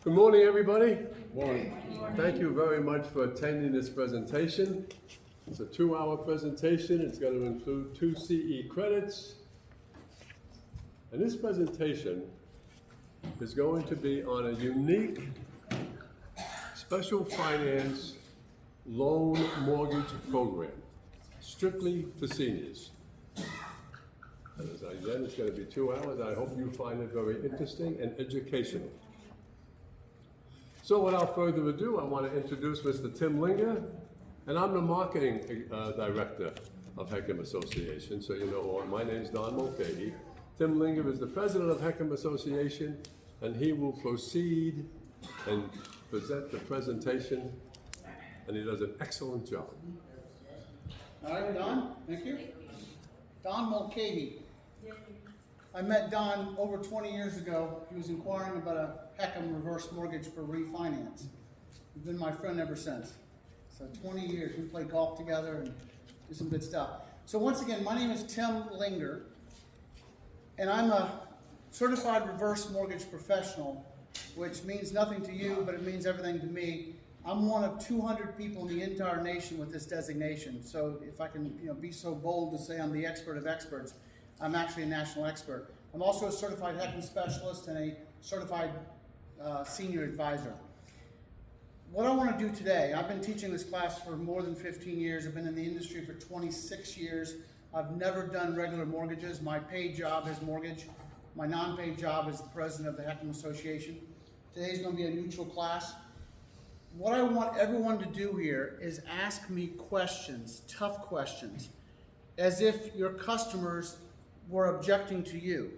Good morning, everybody. Morning. Thank you very much for attending this presentation. It's a 2-hour presentation. It's going to include 2 CE credits. And this presentation is going to be on a unique special finance loan mortgage program, strictly for seniors. Again, it's going to be 2 hours. I hope you find it very interesting and educational. So without further ado, I want to introduce Mr. Tim Linger, and I'm the marketing director of HECM Association. So you know, my name is Mulcahy. Tim Linger is the president of HECM Association, and he will proceed and present the presentation, and he does an excellent job. All right, Don, thank you. Don Mulcahy. I met Don over 20 years ago. He was inquiring about a HECM reverse mortgage for refinance. He's been my friend ever since. So 20 years, we play golf together and do some good stuff. So once again, my name is Tim Linger, and I'm a certified reverse mortgage professional, which means nothing to you, but it means everything to me. I'm one of 200 people in the entire nation with this designation. So if I can be so bold to say I'm the expert of experts, I'm actually a national expert. I'm also a certified HECM specialist and a certified senior advisor. What I want to do today, I've been teaching this class for more than 15 years. I've been in the industry for 26 years. I've never done regular mortgages. My paid job is mortgage. My non-paid job is the president of the HECM Association. Today's going to be a neutral class. What I want everyone to do here is ask me questions, tough questions, as if your customers were objecting to you.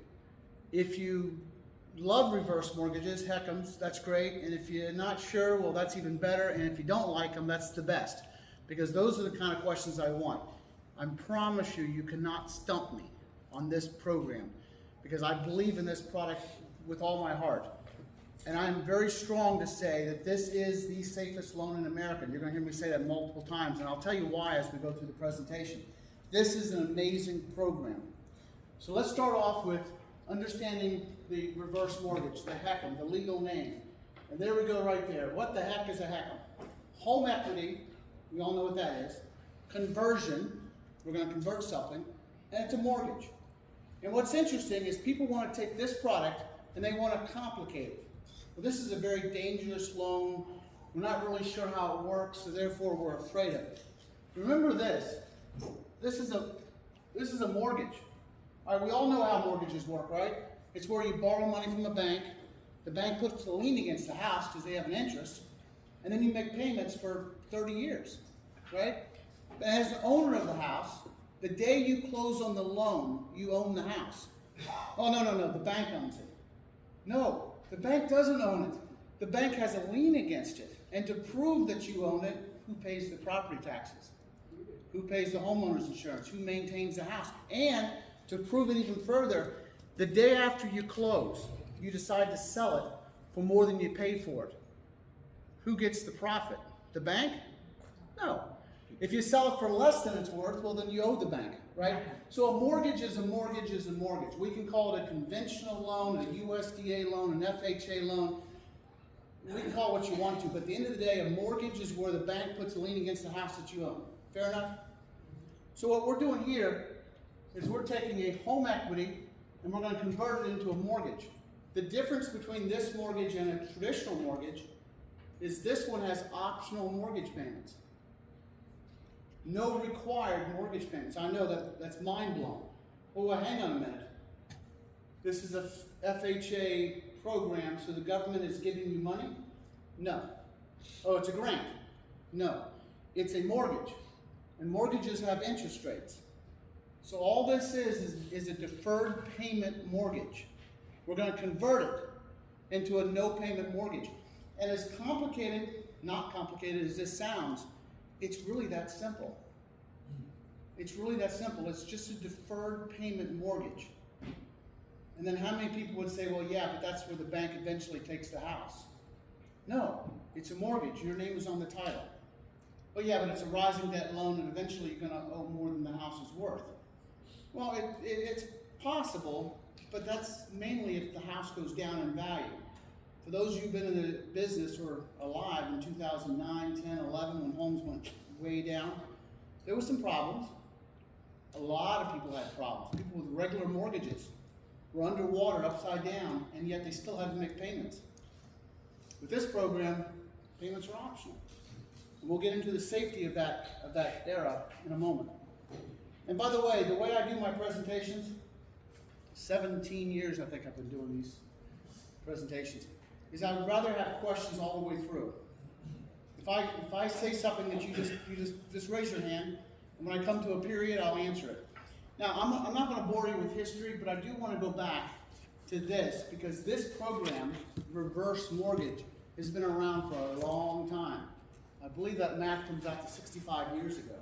If you love reverse mortgages, HECMs, that's great. And if you're not sure, well, that's even better. And if you don't like them, that's the best. Because those are the kind of questions I want. I promise you, you cannot stump me on this program because I believe in this product with all my heart. And I'm very strong to say that this is the safest loan in America. You're going to hear me say that multiple times, and I'll tell you why as we go through the presentation. This is an amazing program. So let's start off with understanding the reverse mortgage, the HECM, the legal name. And there we go right there. What the heck is a HECM? Home equity, we all know what that is. Conversion, we're going to convert something, and it's a mortgage. And what's interesting is people want to take this product and they want to complicate it. Well, this is a very dangerous loan. We're not really sure how it works, so therefore we're afraid of it. Remember this. This is a mortgage. All right, we all know how mortgages work, right? It's where you borrow money from the bank puts the lien against the house because they have an interest, and then you make payments for 30 years, right? But as the owner of the house, the day you close on the loan, you own the house. Oh, no, the bank owns it. No, the bank doesn't own it. The bank has a lien against it. And to prove that you own it, who pays the property taxes? Who pays the homeowner's insurance? Who maintains the house? And to prove it even further, the day after you close, you decide to sell it for more than you paid for it. Who gets the profit? The bank? No. If you sell it for less than it's worth, well, then you owe the bank, right? So a mortgage is a mortgage is a mortgage. We can call it a conventional loan, a USDA loan, an FHA loan. We can call it what you want to, but at the end of the day, a mortgage is where the bank puts a lien against the house that you own. Fair enough? So what we're doing here is we're taking a home equity and we're going to convert it into a mortgage. The difference between this mortgage and a traditional mortgage is this one has optional mortgage payments. No required mortgage payments. I know that's mind blowing. Well, hang on a minute. This is a FHA program, so the government is giving you money? No. Oh, it's a grant? No. It's a mortgage. And mortgages have interest rates. So all this is a deferred payment mortgage. We're going to convert it into a no payment mortgage. And as complicated, not complicated as this sounds, it's really that simple. It's really that simple. It's just a deferred payment mortgage. And then how many people would say, well, yeah, but that's where the bank eventually takes the house? No, it's a mortgage. Your name is on the title. Well, yeah, but it's a rising debt loan, and eventually you're going to owe more than the house is worth. Well, it's possible, but that's mainly if the house goes down in value. for those of you who've been in the business or alive in 2009, 10, 11, when homes went way down, there were some problems. A lot of people had problems. People with regular mortgages were underwater, upside down, and yet they still had to make payments. With this program, payments are optional. And we'll get into the safety of that era in a moment. And by the way I do my presentations, 17 years I think I've been doing these presentations, is I would rather have questions all the way through. If I say something that you just raise your hand, and when I come to a period, I'll answer it. Now, I'm not going to bore you with history, but I do want to go back to this, because this program, reverse mortgage, has been around for a long time. I believe that math comes out to 65 years ago.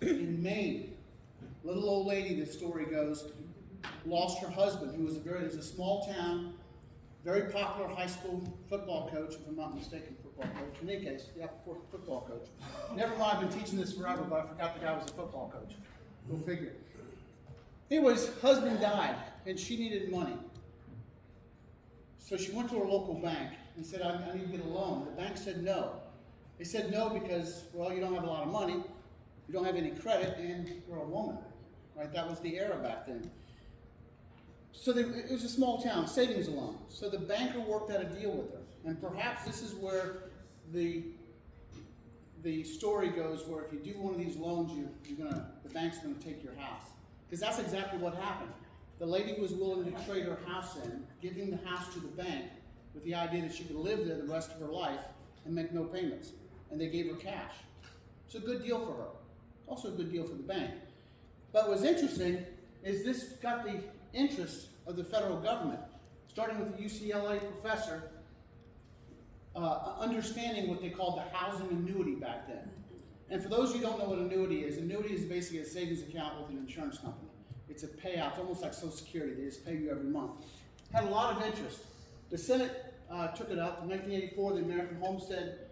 In Maine, little old lady, the story goes, lost her husband, who was a small town, very popular high school football coach, if I'm not mistaken, football coach. In any case, yeah, football coach. Never mind, I've been teaching this forever, but I forgot the guy was a football coach. Go figure. Anyways, husband died, and she needed money. So she went to her local bank and said, I need to get a loan. The bank said no. They said no because, well, you don't have a lot of money, you don't have any credit, and you're a woman. Right? That was the era back then. So it was a small town, savings loan. So the banker worked out a deal with her. And perhaps this is where the story goes, where if you do one of these loans, the bank's gonna take your house. Because that's exactly what happened. The lady was willing to trade her house in, giving the house to the bank with the idea that she could live there the rest of her life and make no payments. And they gave her cash. It's a good deal for her. Also a good deal for the bank. But what's interesting is this got the interest of the federal government, starting with the UCLA professor, understanding what they called the housing annuity back then. And for those who don't know what annuity is basically a savings account with an insurance company. It's a payout, it's almost like Social Security, they just pay you every month. Had a lot of interest. The Senate took it up. In 1984, the American Homestead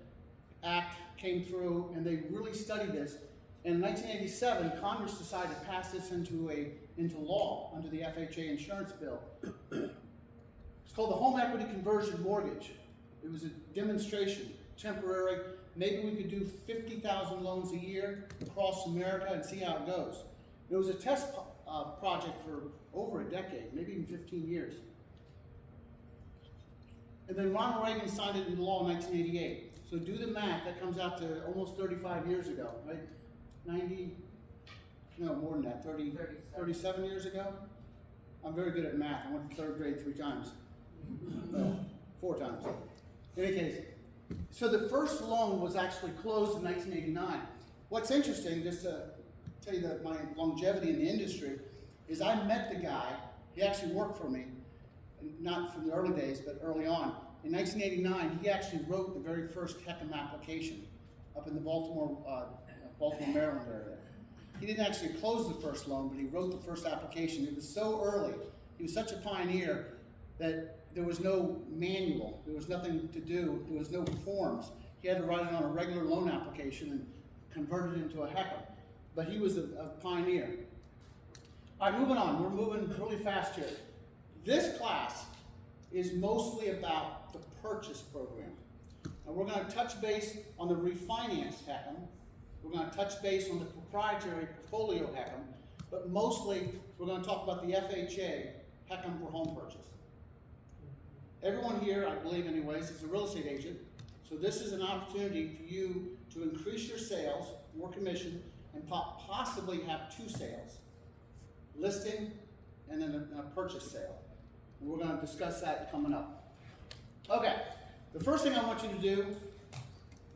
Act came through, and they really studied this. And in 1987, Congress decided to pass this into law under the FHA insurance bill. It's called the Home Equity Conversion Mortgage. It was a demonstration, temporary. Maybe we could do 50,000 loans a year across America and see how it goes. It was a test project for over a decade, maybe even 15 years. And then Ronald Reagan signed it into law in 1988. So do the math, that comes out to almost 35 years ago, right? 90, no, more than that, 37 years ago? I'm very good at math. I went to third grade 3 times. No, 4 times. In any case, so the first loan was actually closed in 1989. What's interesting, just to tell you that my longevity in the industry, is I met the guy, he actually worked for me, not from the early days, but early on. In 1989, he actually wrote the very first HECM application up in the Baltimore, Maryland area. He didn't actually close the first loan, but he wrote the first application. It was so early, he was such a pioneer that there was no manual, there was nothing to do, there was no forms. He had to write it on a regular loan application and convert it into a HECM. But he was a pioneer. All right, moving on, we're moving really fast here. This class is mostly about the purchase program. And we're going to touch base on the refinance HECM. We're going to touch base on the proprietary portfolio HECM, but mostly we're going to talk about the FHA HECM for home purchase. Everyone here, I believe anyways, is a real estate agent, so this is an opportunity for you to increase your sales, more commission, and possibly have 2 sales. Listing and then a purchase sale. And we're going to discuss that coming up. Okay, the first thing I want you to do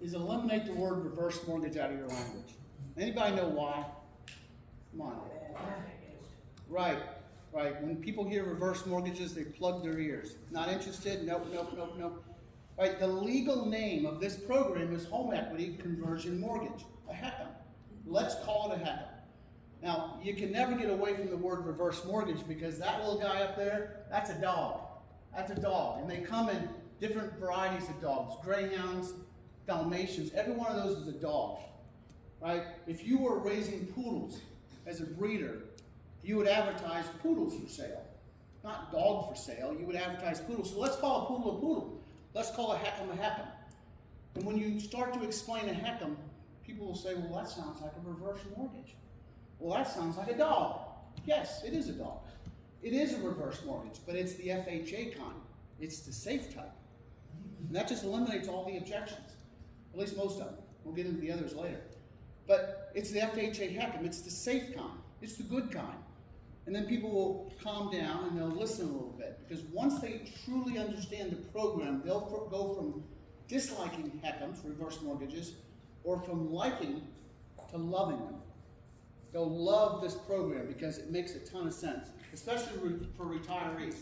is eliminate the word reverse mortgage out of your language. Anybody know why? Come on. Right. When people hear reverse mortgages, they plug their ears. Not interested? Nope. Right, the legal name of this program is Home Equity Conversion Mortgage, a HECM. Let's call it a HECM. Now, you can never get away from the word reverse mortgage because that little guy up there, that's a dog. That's a dog. And they come in different varieties of dogs, greyhounds, Dalmatians, every one of those is a dog, right? If you were raising poodles as a breeder, you would advertise poodles for sale. not dog for sale. You would advertise poodle. So let's call a poodle a poodle. Let's call a HECM a HECM. And when you start to explain a HECM, people will say, well, that sounds like a reverse mortgage. Well, that sounds like a dog. Yes, it is a dog. It is a reverse mortgage, but it's the FHA kind. It's the safe type. And that just eliminates all the objections, at least most of them. We'll get into the others later. But it's the FHA HECM. It's the safe kind. It's the good kind. And then people will calm down and they'll listen a little bit, because once they truly understand the program, they'll go from disliking HECMs, reverse mortgages, or from liking to loving them. They'll love this program because it makes a ton of sense, especially for retirees.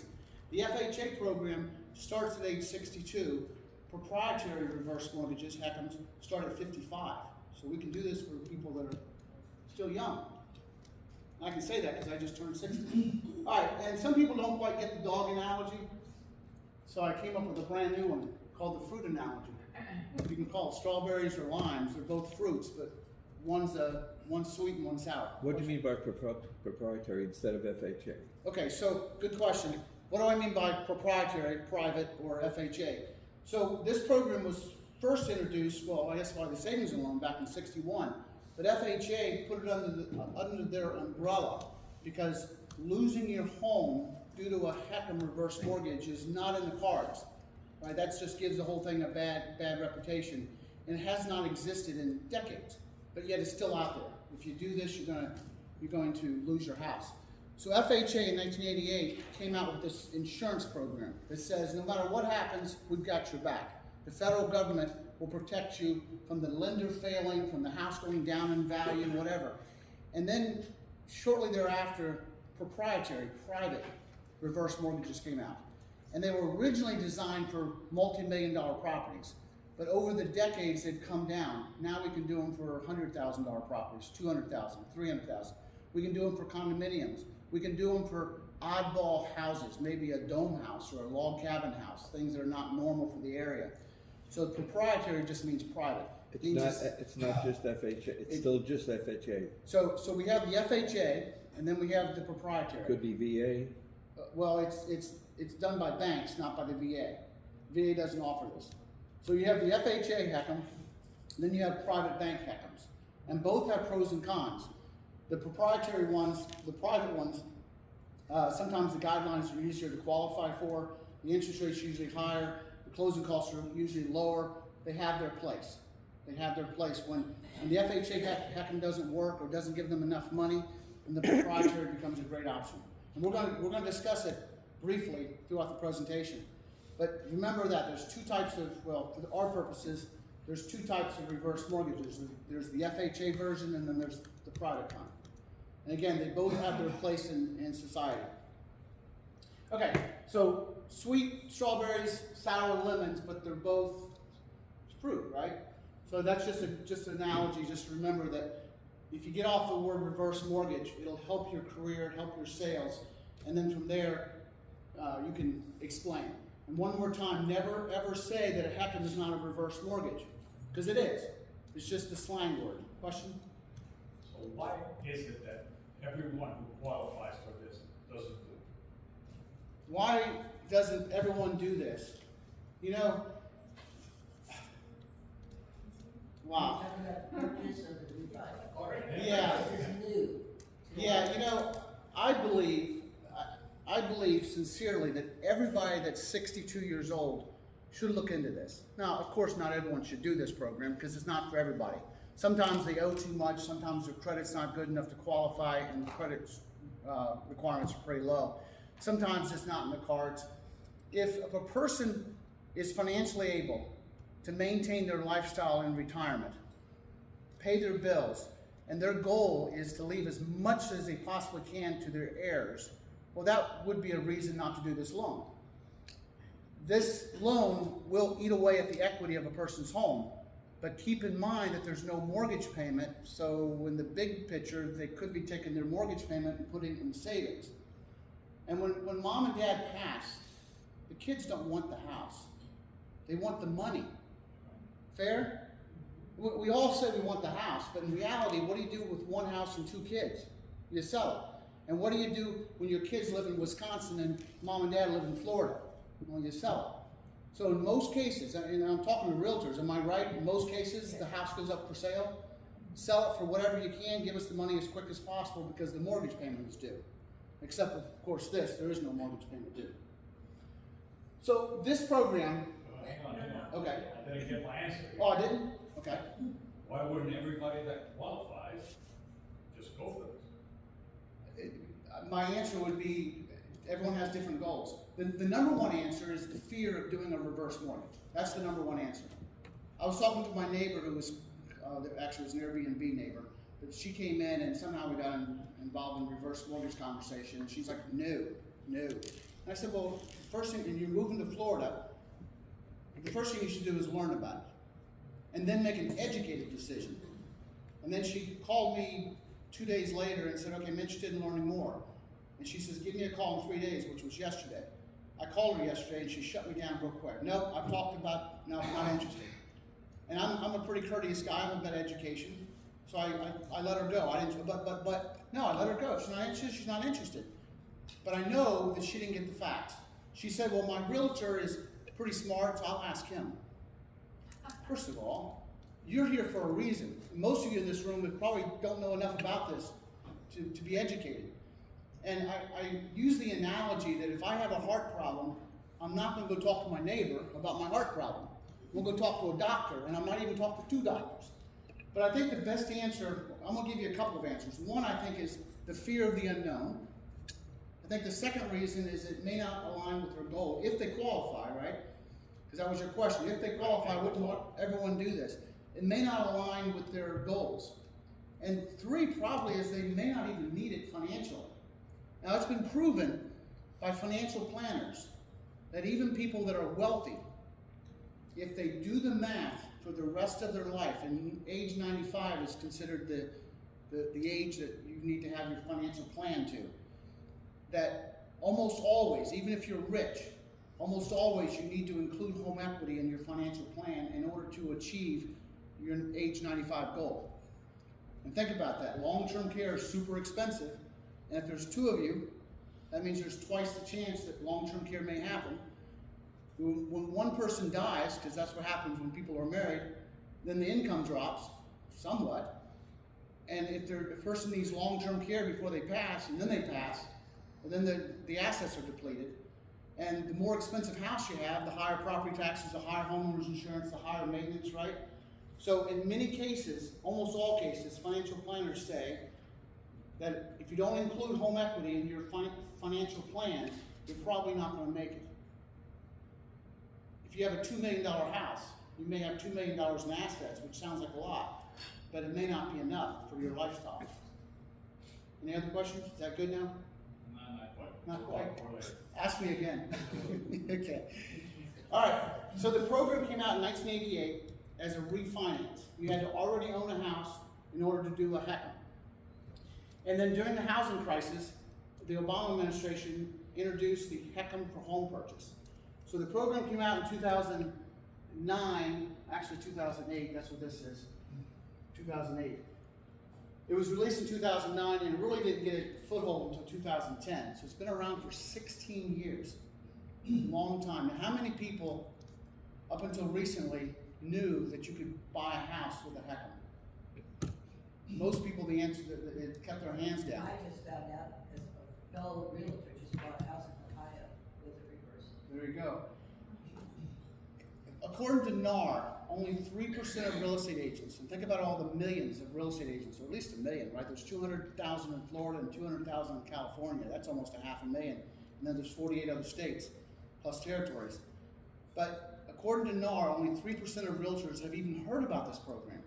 The FHA program starts at age 62. Proprietary reverse mortgages, HECMs, start at 55. So we can do this for people that are still young. I can say that because I just turned 60. All right, and some people don't quite get the dog analogy, so I came up with a brand new one called the fruit analogy. You can call it strawberries or limes. They're both fruits, but one's sweet and one's sour. What do you mean by proprietary instead of FHA? Okay, so good question. What do I mean by proprietary, private, or FHA? So this program was first introduced, well, I guess by the savings and loan back in '61, but FHA put it under their umbrella because losing your home due to a HECM reverse mortgage is not in the cards, right? That just gives the whole thing a bad reputation, and it has not existed in decades, but yet it's still out there. If you do this, you're going to lose your house. So FHA in 1988 came out with this insurance program that says no matter what happens, we've got your back. The federal government will protect you from the lender failing, from the house going down in value, whatever. And then shortly thereafter, proprietary, private reverse mortgages came out. And they were originally designed for multi-million-dollar properties. But over the decades, they've come down. Now we can do them for $100,000 properties, $200,000, $300,000. We can do them for condominiums. We can do them for oddball houses, maybe a dome house or a log cabin house, things that are not normal for the area. So proprietary just means private. It's not just FHA, it's still just FHA. So we have the FHA, and then we have the proprietary. Could be VA. Well, it's done by banks, not by the VA. VA doesn't offer this. So you have the FHA HECM, then you have private bank HECMs, and both have pros and cons. The proprietary ones, the private ones, sometimes the guidelines are easier to qualify for. The interest rate's usually higher. The closing costs are usually lower. They have their place. They have their place. When the FHA HECM doesn't work or doesn't give them enough money, then the proprietary becomes a great option. And we're going to discuss it briefly throughout the presentation. But remember that there's two types of, well, for our purposes, there's two types of reverse mortgages. There's the FHA version, and then there's the private kind. And again, they both have their place in society. Okay, so sweet strawberries, sour lemons, but they're both fruit, right? So that's just an analogy. Just remember that if you get off the word reverse mortgage, it'll help your career, help your sales, and then from there, you can explain. And one more time, never ever say that a HECM is not a reverse mortgage, because it is. It's just the slang word. Question? So why is it that everyone who qualifies for this doesn't do it? Why doesn't everyone do this? You know, wow. Yeah. Yeah, you know, I believe sincerely that everybody that's 62 years old should look into this. Now, of course, not everyone should do this program because it's not for everybody. Sometimes they owe too much, sometimes their credit's not good enough to qualify, and the credit requirements are pretty low. Sometimes it's not in the cards. If a person is financially able to maintain their lifestyle in retirement, pay their bills, and their goal is to leave as much as they possibly can to their heirs, well, that would be a reason not to do this loan. This loan will eat away at the equity of a person's home, but keep in mind that there's no mortgage payment, so in the big picture, they could be taking their mortgage payment and putting it in savings. And when mom and dad pass, the kids don't want the house. They want the money. Fair? We all say we want the house, but in reality, what do you do with one house and two kids? You sell it. And what do you do when your kids live in Wisconsin and mom and dad live in Florida? Well, you sell it. So in most cases, and I'm talking to realtors, am I right? In most cases, the house goes up for sale. Sell it for whatever you can, give us the money as quick as possible because the mortgage payment is due. Except, of course, there is no mortgage payment due. So this program, Hang on. okay. I didn't get my answer. Oh, I didn't? Okay. Why wouldn't everybody that qualifies just go for this? My answer would be, everyone has different goals. The number one answer is the fear of doing a reverse mortgage. That's the number one answer. I was talking to my neighbor who was, actually was an Airbnb neighbor, but she came in and somehow we got involved in reverse mortgage conversation. And she's like, no. And I said, well, first thing, when you're moving to Florida, the first thing you should do is learn about it. And then make an educated decision. And then she called me 2 days later and said, okay, I'm interested in learning more. And she says, give me a call in 3 days, which was yesterday. I called her yesterday and she shut me down real quick. Nope, I've talked about, no, I'm not interested. And I'm a pretty courteous guy, I'm about education. So I let her go. I didn't, but no, I let her go. If she's not interested, she's not interested. But I know that she didn't get the facts. She said, well, my realtor is pretty smart, so I'll ask him. First of all, you're here for a reason. Most of you in this room probably don't know enough about this to be educated. And I use the analogy that if I have a heart problem, I'm not going to go talk to my neighbor about my heart problem. We'll go talk to a doctor, and I might even talk to 2 doctors. But I think the best answer, I'm going to give you a couple of answers. One, I think, is the fear of the unknown. I think the second reason is it may not align with their goal, if they qualify, right? Because that was your question. If they qualify, wouldn't everyone do this? It may not align with their goals. And 3 probably is they may not even need it financially. Now, it's been proven by financial planners that even people that are wealthy, if they do the math for the rest of their life, and age 95 is considered the age that you need to have your financial plan to, that almost always, even if you're rich, almost always you need to include home equity in your financial plan in order to achieve your age 95 goal. And think about that. Long-term care is super expensive. And if there's 2 of you, that means there's twice the chance that long-term care may happen. When one person dies, because that's what happens when people are married, then the income drops somewhat. And if a person needs long-term care before they pass, and then they pass, and then the assets are depleted. And the more expensive house you have, the higher property taxes, the higher homeowners insurance, the higher maintenance, right? So in many cases, almost all cases, financial planners say that if you don't include home equity in your financial plan, you're probably not going to make it. If you have a $2 million house, you may have $2 million in assets, which sounds like a lot, but it may not be enough for your lifestyle. Any other questions? Is that good now? Not quite. Not quite. Or later. Ask me again. Okay. All right. So the program came out in 1988 as a refinance. You had to already own a house in order to do a HECM. And then during the housing crisis, the Obama administration introduced the HECM for home purchase. So the program came out in 2009, actually 2008, that's what this is, 2008. It was released in 2009 and it really didn't get a foothold until 2010. So it's been around for 16 years, long time. Now how many people up until recently knew that you could buy a house with a HECM? Most people, the answer, it kept their hands down. I just found out because a fellow realtor just bought a house in Mulcahy with a reverse. There you go. According to NAR, only 3% of real estate agents, and think about all the millions of real estate agents, or at least 1 million, right? There's 200,000 in Florida and 200,000 in California. That's almost 500,000. And then there's 48 other states, plus territories. But according to NAR, only 3% of realtors have even heard about this program.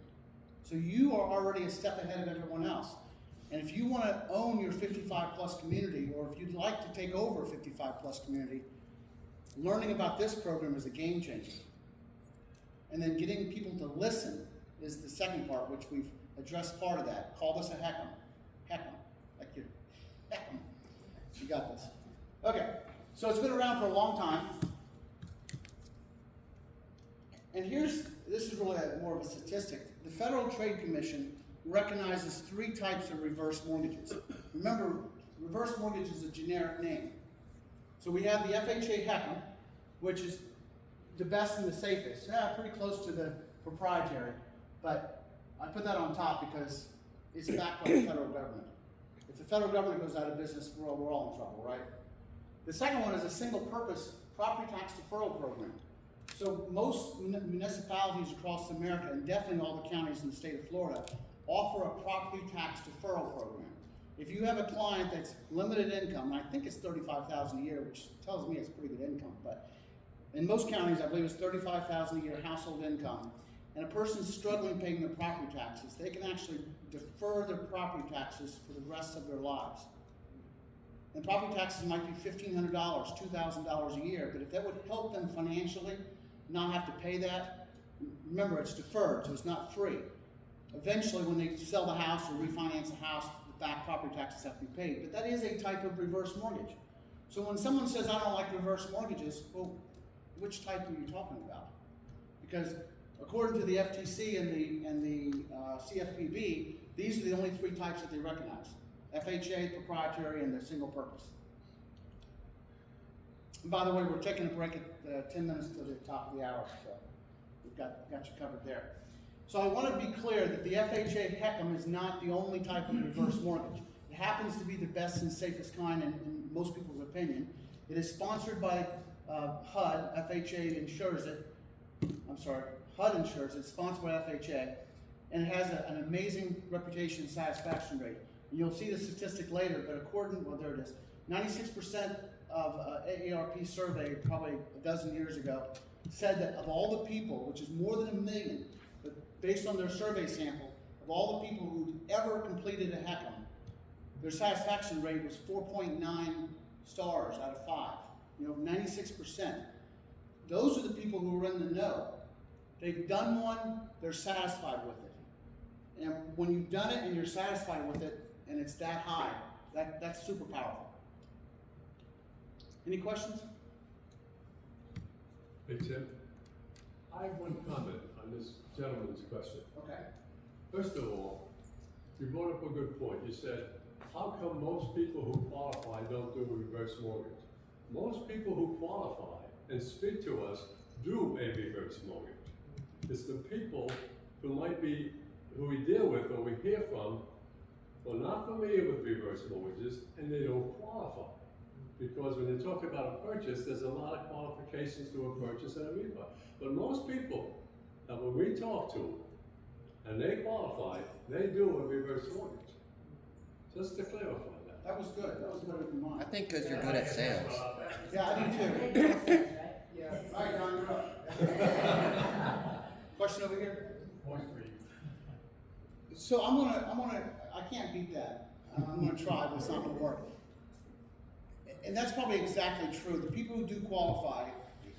So you are already a step ahead of everyone else. And if you want to own your 55 plus community, or if you'd like to take over a 55 plus community, learning about this program is a game changer. And then getting people to listen is the second part, which we've addressed part of that. Call this a HECM. HECM. Like your HECM. You got this. Okay, so it's been around for a long time. And this is really more of a statistic. The Federal Trade Commission recognizes 3 types of reverse mortgages. Remember, reverse mortgage is a generic name. So we have the FHA HECM, which is the best and the safest. Yeah, pretty close to the proprietary, but I put that on top because it's backed by the federal government. If the federal government goes out of business, we're all in trouble, right? The second one is a single purpose property tax deferral program. So most municipalities across America, and definitely all the counties in the state of Florida, offer a property tax deferral program. If you have a client that's limited income, and I think it's $35,000 a year, which tells me it's pretty good income, but in most counties, I believe it's $35,000 a year household income, and a person's struggling paying their property taxes, they can actually defer their property taxes for the rest of their lives. And property taxes might be $1,500, $2,000 a year, but if that would help them financially, not have to pay that, remember it's deferred, so it's not free. Eventually, when they sell the house or refinance the house, the back property taxes have to be paid, but that is a type of reverse mortgage. So when someone says, I don't like reverse mortgages, well, which type are you talking about? Because according to the FTC and the CFPB, these are the only three types that they recognize: FHA, proprietary, and the single purpose. And by the way, we're taking a break at 10 minutes to the top of the hour, so we've got you covered there. So I want to be clear that the FHA HECM is not the only type of reverse mortgage. It happens to be the best and safest kind in most people's opinion. It is sponsored by HUD. FHA insures it. I'm sorry, HUD insures it. It's sponsored by FHA, and it has an amazing reputation and satisfaction rate. And you'll see the statistic later, but according, well, there it is. 96% of AARP survey, probably a dozen years ago, said that of all the people, which is more than 1 million, but based on their survey sample, of all the people who ever completed a HECM, their satisfaction rate was 4.9 stars out of 5. 96%. Those are the people who are in the know. They've done one, they're satisfied with it. And when you've done it and you're satisfied with it, and it's that high, that's super powerful. Any questions? Hey, Tim, I have one comment on this gentleman's question. Okay. First of all, you brought up a good point. You said, how come most people who qualify don't do a reverse mortgage? Most people who qualify and speak to us do a reverse mortgage. It's the people who we deal with or we hear from, who are not familiar with reverse mortgages and they don't qualify. Because when you talk about a purchase, there's a lot of qualifications to a purchase and a refi. But most people that when we talk to and they qualify, they do a reverse mortgage. Just to clarify that. That was good. That was better than mine. I think because you're good at sales. Yeah, I do too. All right, Don, you're up. Question over here? Point for you. So I can't beat that. I'm gonna try, but it's not gonna work. And that's probably exactly true. The people who do qualify,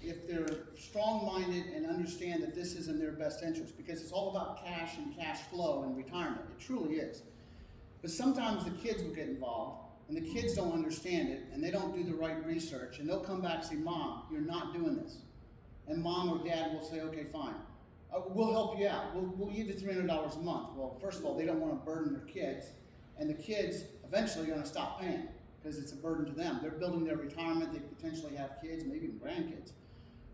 if they're strong-minded and understand that this is in their best interest, because it's all about cash and cash flow and retirement. It truly is. But sometimes the kids will get involved, and the kids don't understand it, and they don't do the right research, and they'll come back and say, Mom, you're not doing this. And Mom or Dad will say, okay, fine. We'll help you out. We'll give you $300 a month. Well, first of all, they don't want to burden their kids, and the kids eventually are going to stop paying because it's a burden to them. They're building their retirement. They potentially have kids, maybe even grandkids.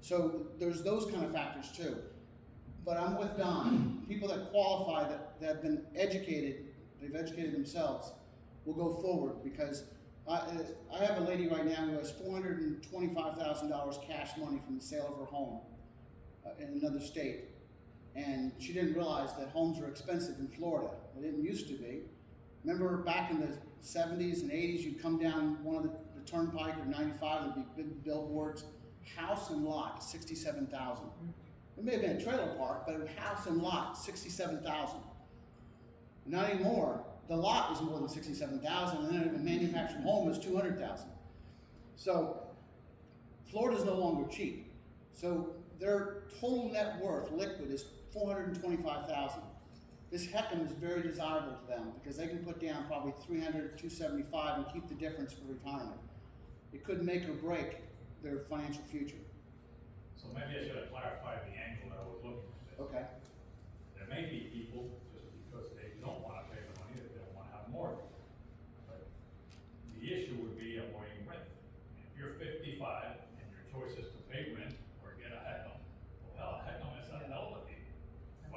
So there's those kind of factors too. But I'm with Don. People that qualify, that have been educated, they've educated themselves, will go forward because I have a lady right now who has $425,000 cash money from the sale of her home in another state. And she didn't realize that homes are expensive in Florida. They didn't used to be. Remember back in the 70s and 80s, you'd come down one of the turnpike or 95, there'd be big billboards, house and lot, $67,000. It may have been a trailer park, but a house and lot, $67,000. Not anymore. The lot is more than $67,000, and then a manufactured home is $200,000. So Florida's no longer cheap. So their total net worth, liquid, is $425,000. This HECM is very desirable to them because they can put down probably $300, $275 and keep the difference for retirement. It could make or break their financial future. So maybe I should have clarified the angle that I was looking at. Okay. There may be people, just because they don't want to pay the money, that they don't want to have a mortgage. But the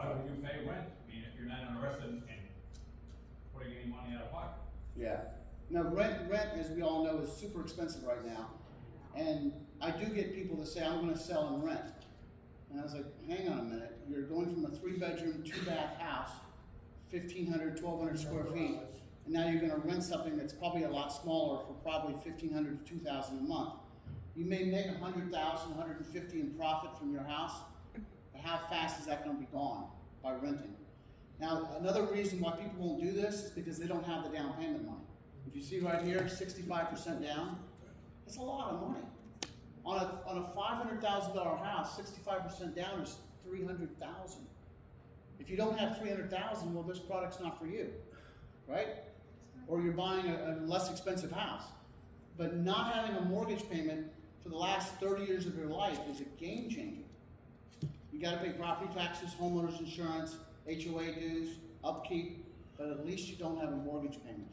Why would you pay rent? I mean, if you're not interested in putting any money out of pocket. Yeah. No, rent, as we all know, is super expensive right now. And I do get people that say, I'm gonna sell and rent. And I was like, hang on a minute, you're going from a 3-bedroom, 2-bath house, 1,500, 1,200 square feet, and now you're gonna rent something that's probably a lot smaller for probably 1,500 to 2,000 a month. You may make 100,000, 150 in profit from your house, but how fast is that gonna be gone by renting? Now, another reason why people won't do this is because they don't have the down payment money. If you see right here, 65% down, that's a lot of money. On a $500,000 house, 65% down is $300,000. If you don't have $300,000, well, this product's not for you, right? Or you're buying a less expensive house. But not having a mortgage payment for the last 30 years of your life is a game changer. You gotta pay property taxes, homeowners insurance, HOA dues, upkeep, but at least you don't have a mortgage payment.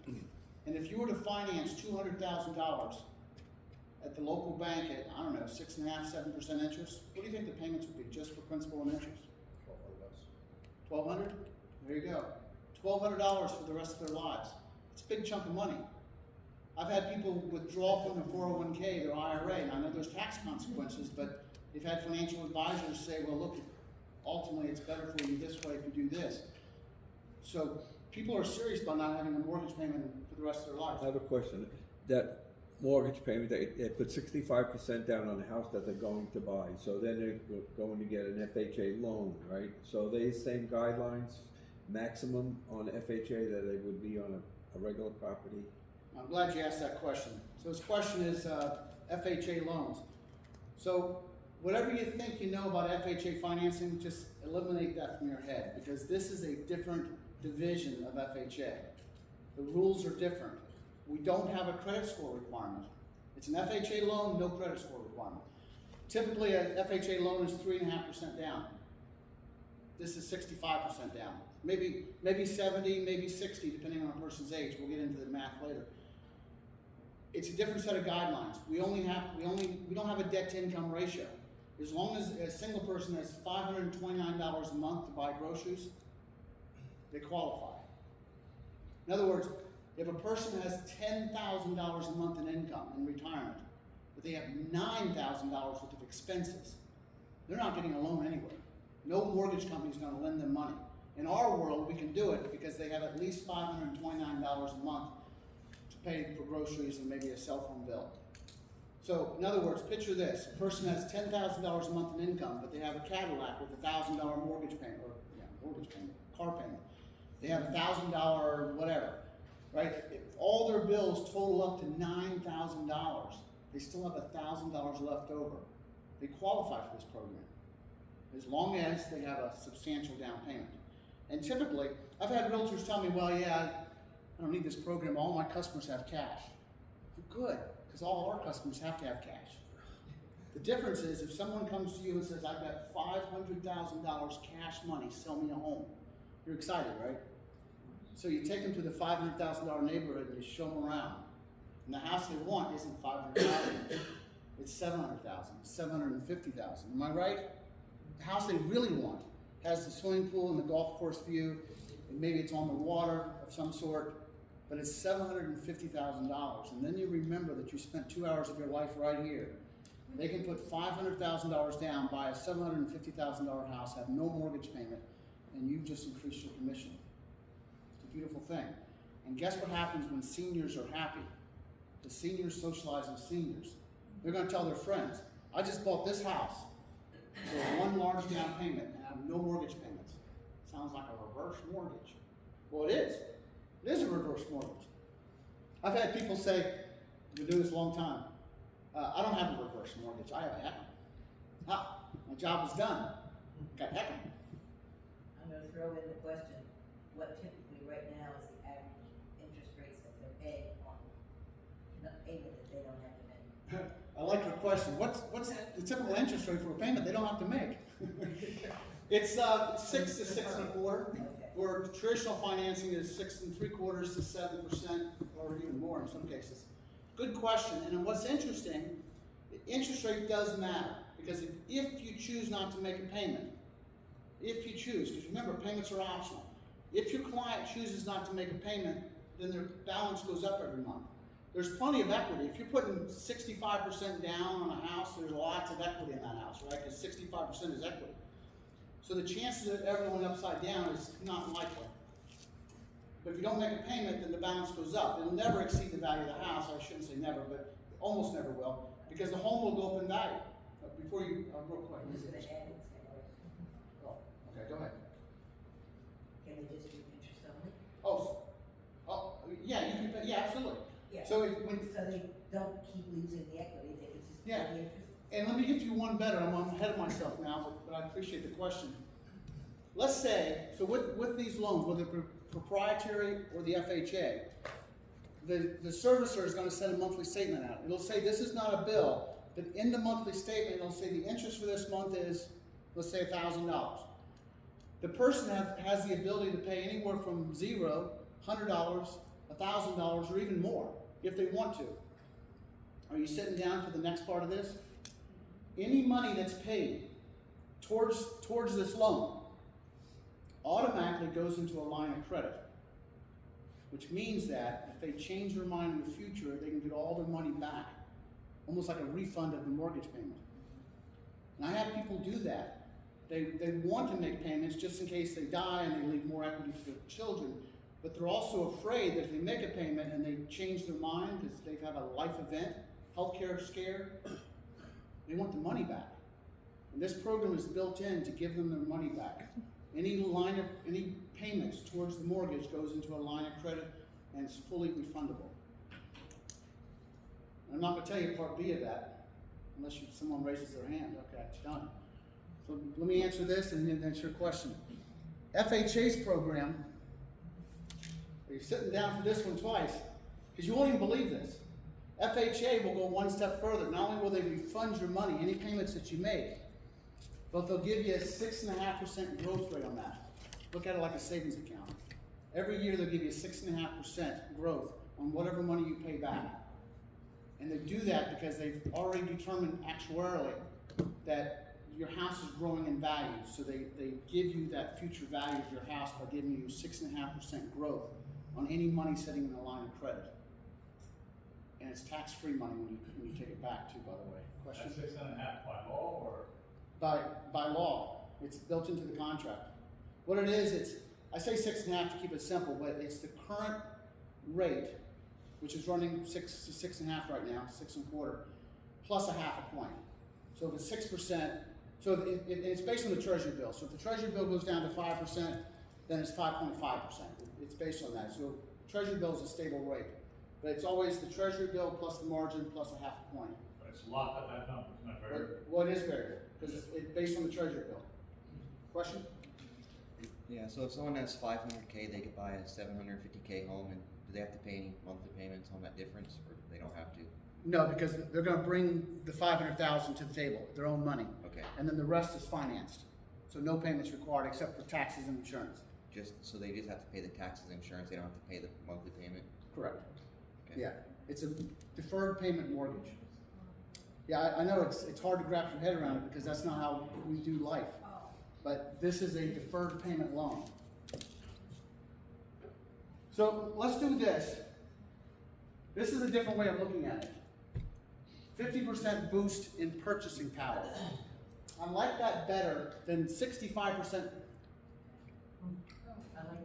And if you were to finance $200,000 at the local bank at, I don't know, 6.5%, 7% interest, what do you think the payments would be just for principal and interest? $1,200? There you go. $1,200 for the rest of their lives. It's a big chunk of money. I've had people withdraw from their 401k, their IRA, and I know there's tax consequences, but they've had financial advisors say, well, look, ultimately it's better for you this way if you do this. So people are serious about not having a mortgage payment for the rest of their life. I have a question. That mortgage payment, they put 65% down on the house that they're going to buy. So then they're going to get an FHA loan, right? So they same guidelines, maximum on FHA that they would be on a regular property? I'm glad you asked that question. So this question is FHA loans. So whatever you think you know about FHA financing, just eliminate that from your head, because this is a different division of FHA. The rules are different. We don't have a credit score requirement. It's an FHA loan, no credit score requirement. Typically, a FHA loan is 3.5% down. This is 65% down. Maybe 70, maybe 60, depending on a person's age. We'll get into the math later. It's a different set of guidelines. We don't have a debt to income ratio. As long as a single person has $529 a month to buy groceries, they qualify. In other words, if a person has $10,000 a month in income in retirement, but they have $9,000 worth of expenses, they're not getting a loan anyway. No mortgage company is going to lend them money. In our world, we can do it because they have at least $529 a month to pay for groceries and maybe a cell phone bill. So, in other words, picture this. A person has $10,000 a month in income, but they have a Cadillac with a $1,000 mortgage payment, car payment. They have a $1,000 whatever, right? If all their bills total up to $9,000, they still have $1,000 left over. They qualify for this program, as long as they have a substantial down payment. And typically, I've had realtors tell me, well, yeah, I don't need this program, all my customers have cash. Good, because all our customers have to have cash. The difference is if someone comes to you and says, I've got $500,000 cash money, sell me a home. You're excited, right? So you take them to the $500,000 neighborhood and you show them around. And the house they want isn't $500,000, it's $700,000, $750,000. Am I right? The house they really want has the swimming pool and the golf course view, and maybe it's on the water of some sort, but it's $750,000. And then you remember that you spent 2 hours of your life right here. They can put $500,000 down, buy a $750,000 house, have no mortgage payment, and you've just increased your commission. It's a beautiful thing. And guess what happens when seniors are happy? The seniors socialize with seniors. They're going to tell their friends, I just bought this house for one large down payment and I have no mortgage payments. Sounds like a reverse mortgage. Well, it is. It is a reverse mortgage. I've had people say, I've been doing this a long time, I don't have a reverse mortgage, I have a HECM. Ah, my job is done. Got HECM. I'm gonna throw in the question, what typically right now is the average interest rates that they're paying on the payment that they don't have to make? I like your question. What's the typical interest rate for a payment they don't have to make? It's 6 to 6.25. Okay. Where traditional financing is 6 3/4 to 7%, or even more in some cases. Good question. And what's interesting, the interest rate does matter, because if you choose not to make a payment, if you choose, because remember, payments are optional. If your client chooses not to make a payment, then their balance goes up every month. There's plenty of equity. If you're putting 65% down on a house, there's lots of equity in that house, right? Because 65% is equity. So the chances of it ever going upside down is not likely. But if you don't make a payment, then the balance goes up. It'll never exceed the value of the house. I shouldn't say never, but almost never will, because the home will go up in value. Before you, real quick. I'm just gonna add it. Oh, okay, go ahead. Can they just do interest only? Yeah, you can pay, yeah, absolutely. Yeah. So So they don't keep losing the equity, they can just pay Yeah. the interest? and let me give you one better. I'm ahead of myself now, but I appreciate the question. Let's say, so with these loans, whether proprietary or the FHA, the servicer is gonna send a monthly statement out. It'll say this is not a bill, but in the monthly statement, it'll say the interest for this month is, let's say $1,000. The person has the ability to pay anywhere from $0, $100, $1,000, or even more, if they want to. Are you sitting down for the next part of this? Any money that's paid towards this loan automatically goes into a line of credit, which means that if they change their mind in the future, they can get all their money back, almost like a refund of the mortgage payment. And I have people do that. They want to make payments just in case they die and they leave more equity for their children, but they're also afraid that if they make a payment and they change their mind because they've had a life event, healthcare scare, they want the money back. And this program is built in to give them their money back. Any payments towards the mortgage goes into a line of credit and it's fully refundable. I'm not going to tell you part B of that unless someone raises their hand. Okay, it's done. So let me answer this and then answer your question. FHA's program, you're sitting down for this one twice because you won't even believe this. FHA will go one step further. Not only will they refund your money, any payments that you make, but they'll give you a 6.5% growth rate on that. Look at it like a savings account. Every year they'll give you a 6.5% growth on whatever money you pay back. And they do that because they've already determined actuarially that your house is growing in value. So they give you that future value of your house by giving you 6.5% growth on any money sitting in a line of credit. And it's tax-free money when you take it back too, by the way. Question? That's 6.5 by law or? By law. It's built into the contract. What it is, I say 6.5 to keep it simple, but it's the current rate, which is running 6 to 6.5 right now, 6.25, plus a half a point. So if it's 6%, so it's based on the treasury bill. So if the treasury bill goes down to 5%, then it's 5.5%. It's based on that. So the treasury bill is a stable rate. But it's always the treasury bill plus the margin plus a half a point. But it's locked at that number, it's not very. Well, it is variable, because it's based on the treasury bill. Question? Yeah, so if someone has $500K, they could buy a $750K home, and do they have to pay any monthly payments on that difference, or they don't have to? No, because they're gonna bring the $500,000 to the table, their own money. Okay. And then the rest is financed. So no payments required except for taxes and insurance. So they just have to pay the taxes and insurance, they don't have to pay the monthly payment? Correct. Okay. Yeah, it's a deferred payment mortgage. Yeah, I know it's hard to wrap your head around it because that's not how we do life. But this is a deferred payment loan. So let's do this. This is a different way of looking at it. 50% boost in purchasing power. I like that better than 65%.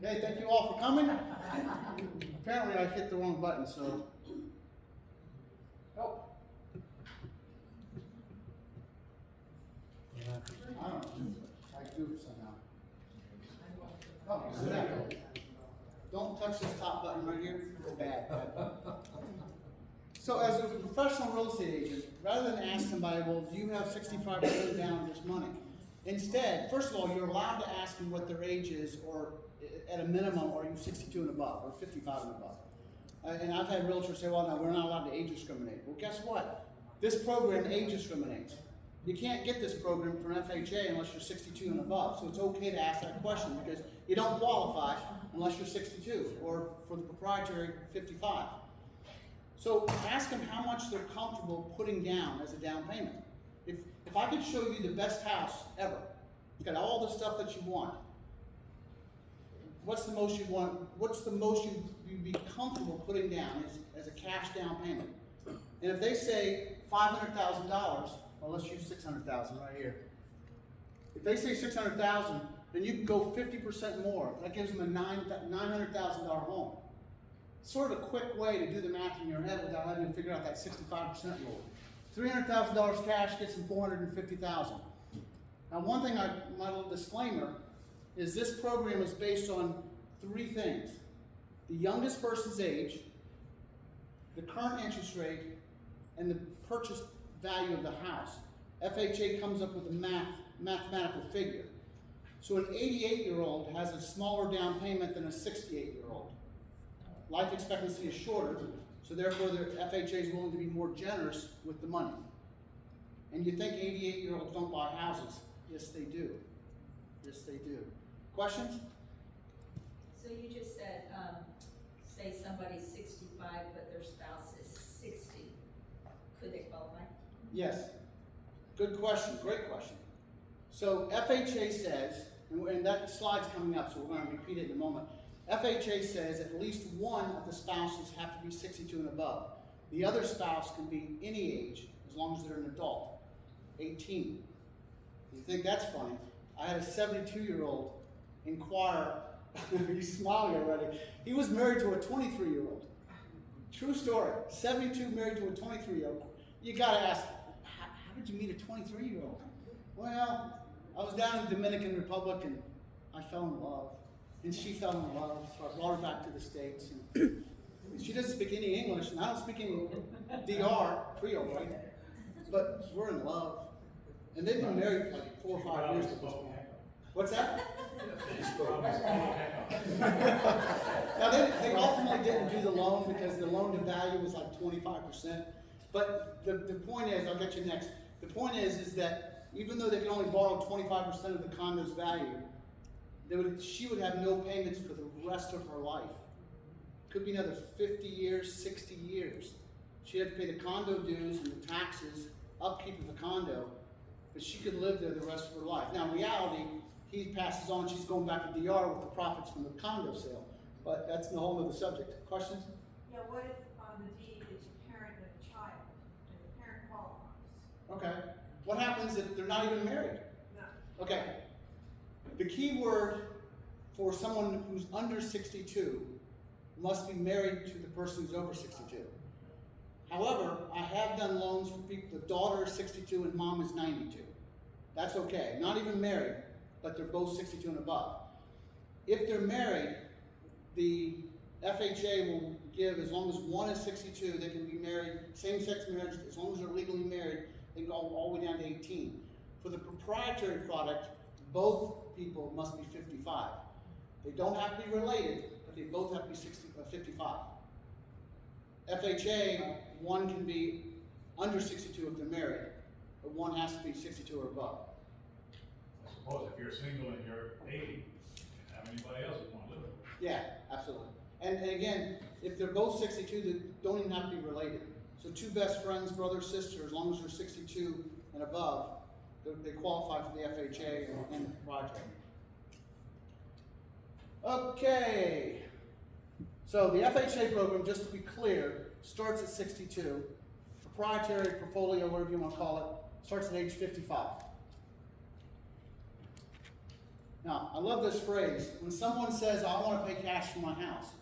Okay, thank you all for coming. Apparently I hit the wrong button, so. Oh. I don't know. I do it somehow. Oh, so there you go. Don't touch this top button right here. It's bad. So as a professional real estate agent, rather than ask somebody, well, do you have 65% down on this money? Instead, first of all, you're allowed to ask them what their age is, or at a minimum, are you 62 and above, or 55 and above? And I've had realtors say, well, no, we're not allowed to age discriminate. Well, guess what? This program age discriminates. You can't get this program from FHA unless you're 62 and above. So it's okay to ask that question because you don't qualify unless you're 62, or for the proprietary, 55. So ask them how much they're comfortable putting down as a down payment. If I could show you the best house ever, It's got all the stuff that you want. What's the most you want? What's the most you'd be comfortable putting down as a cash down payment? And if they say $500,000, well, let's use 600,000 right here. If they say 600,000, then you can go 50% more. That gives them a $900,000 home. Sort of a quick way to do the math in your head without having to figure out that 65% rule. $300,000 cash gets them $450,000. Now, one thing, my little disclaimer, is this program is based on 3 things: the youngest person's age, the current interest rate, and the purchase value of the house. FHA comes up with a mathematical figure. So an 88-year-old has a smaller down payment than a 68-year-old. Life expectancy is shorter, so therefore the FHA is willing to be more generous with the money. And you think 88-year-olds don't buy houses? Yes, they do. Yes, they do. Questions? So you just said, say somebody's 65, but their spouse is 60. Could they qualify? Yes. Good question. Great question. So FHA says, and that slide's coming up, so we're going to repeat it in a moment. FHA says at least one of the spouses have to be 62 and above. The other spouse can be any age, as long as they're an adult, 18. You think that's funny? I had a 72-year-old inquire, he's smiling already. He was married to a 23-year-old. True story. 72 married to a 23-year-old. You gotta ask, how did you meet a 23-year-old? Well, I was down in the Dominican Republic and I fell in love. And she fell in love, so I brought her back to the States. And she doesn't speak any English, and I don't speak any DR, Creole, right? But we're in love. And they've been married for like 4 or 5 years at this point. What's that? Now they ultimately didn't do the loan because the loan to value was like 25%. But the point is, I'll get you next. The point is that even though they can only borrow 25% of the condo's value, she would have no payments for the rest of her life. Could be another 50 years, 60 years. She'd have to pay the condo dues and the taxes, upkeep of the condo, but she could live there the rest of her life. Now, in reality, he passes on, she's going back to DR with the profits from the condo sale. But that's the whole other subject. Questions? Yeah, what if on the deed it's a parent and a child, and the parent qualifies? Okay. What happens if they're not even married? No. Okay. The key word for someone who's under 62 must be married to the person who's over 62. However, I have done loans for people, the daughter is 62 and mom is 92. That's okay. Not even married, but they're both 62 and above. If they're married, the FHA will give, as long as one is 62, they can be married, same-sex marriage, as long as they're legally married, they can go all the way down to 18. For the proprietary product, both people must be 55. They don't have to be related, but they both have to be 55. FHA, one can be under 62 if they're married, but one has to be 62 or above. I suppose if you're single and you're 80, you can have anybody else who want to live with you. Yeah, absolutely. And again, if they're both 62, they don't even have to be related. So 2 best friends, brother, sister, as long as they're 62 and above, they qualify for the FHA and the proprietary. Okay. So the FHA program, just to be clear, starts at 62. Proprietary, portfolio, whatever you want to call it, starts at age 55. Now, I love this phrase. When someone says, I want to pay cash for my house,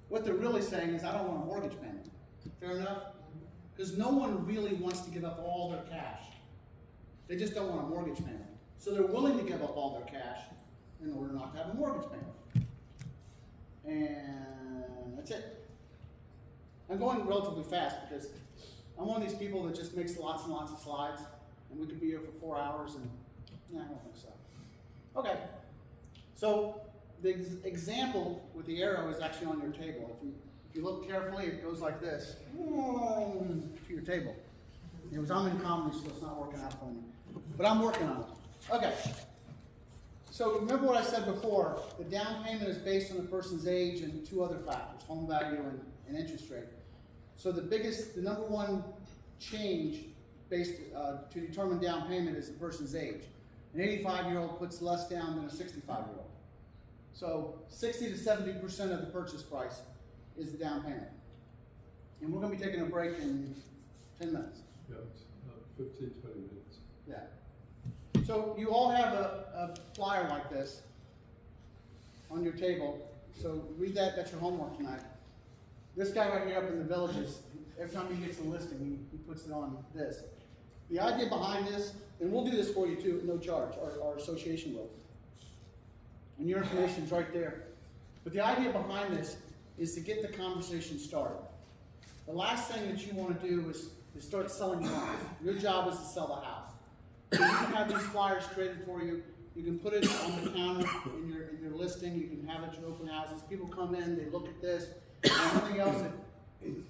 what they're really saying is, I don't want a mortgage payment. Fair enough? Because no one really wants to give up all their cash. They just don't want a mortgage payment. So they're willing to give up all their cash in order not to have a mortgage payment. And that's it. I'm going relatively fast because I'm one of these people that just makes lots and lots of slides, and we could be here for 4 hours, and I don't think so. Okay. So the example with the arrow is actually on your table. If you look carefully, it goes like this to your table. I'm in comedy, so it's not working out for me. But I'm working on it. Okay. So remember what I said before, the down payment is based on the person's age and 2 other factors, home value and interest rate. So the number one change based to determine down payment is the person's age. An 85-year-old puts less down than a 65-year-old. So 60 to 70% of the purchase price is the down payment. And we're gonna be taking a break in 10 minutes. Yeah, it's 15, 20 minutes. Yeah. So you all have a flyer like this on your table. So read that, that's your homework tonight. This guy right here up in the Villages, every time he gets a listing, he puts it on this. The idea behind this, and we'll do this for you too, at no charge, our association will. And your information's right there. But the idea behind this is to get the conversation started. The last thing that you want to do is start selling your house. Your job is to sell the house. So you can have these flyers created for you. You can put it on the counter in your listing. You can have it at your open houses. People come in, they look at this, and everything else that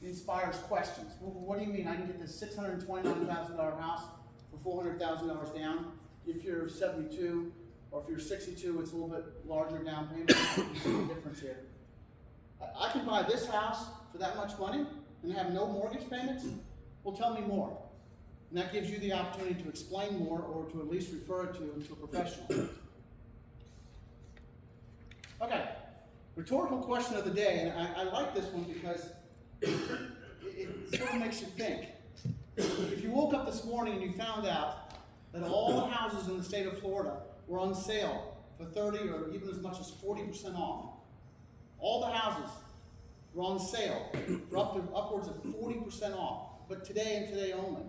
inspires questions. Well, what do you mean? I can get this $629,000 house for $400,000 down. If you're 72 or if you're 62, it's a little bit larger down payment. You see the difference here. I can buy this house for that much money and have no mortgage payments. Well, tell me more. And that gives you the opportunity to explain more or to at least refer it to a professional. Okay, rhetorical question of the day, and I like this one because it sort of makes you think. If you woke up this morning and you found out that all the houses in the state of Florida were on sale for 30 or even as much as 40% off, all the houses were on sale for upwards of 40% off, but today and today only.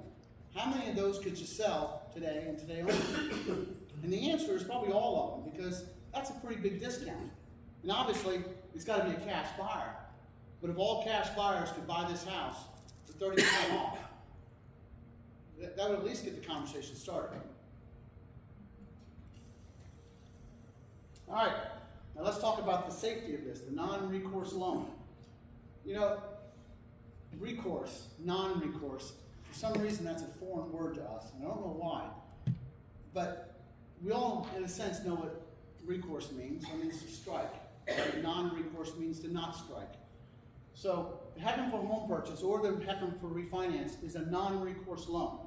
How many of those could you sell today and today only? And the answer is probably all of them, because that's a pretty big discount. And obviously, it's got to be a cash buyer. But if all cash buyers could buy this house for 30% off, that would at least get the conversation started. All right, now let's talk about the safety of this, the non-recourse loan. You know, recourse, non-recourse, for some reason that's a foreign word to us, and I don't know why. But we all, in a sense, know what recourse means. It means to strike. Non-recourse means to not strike. So the HECM for home purchase or the HECM for refinance is a non-recourse loan,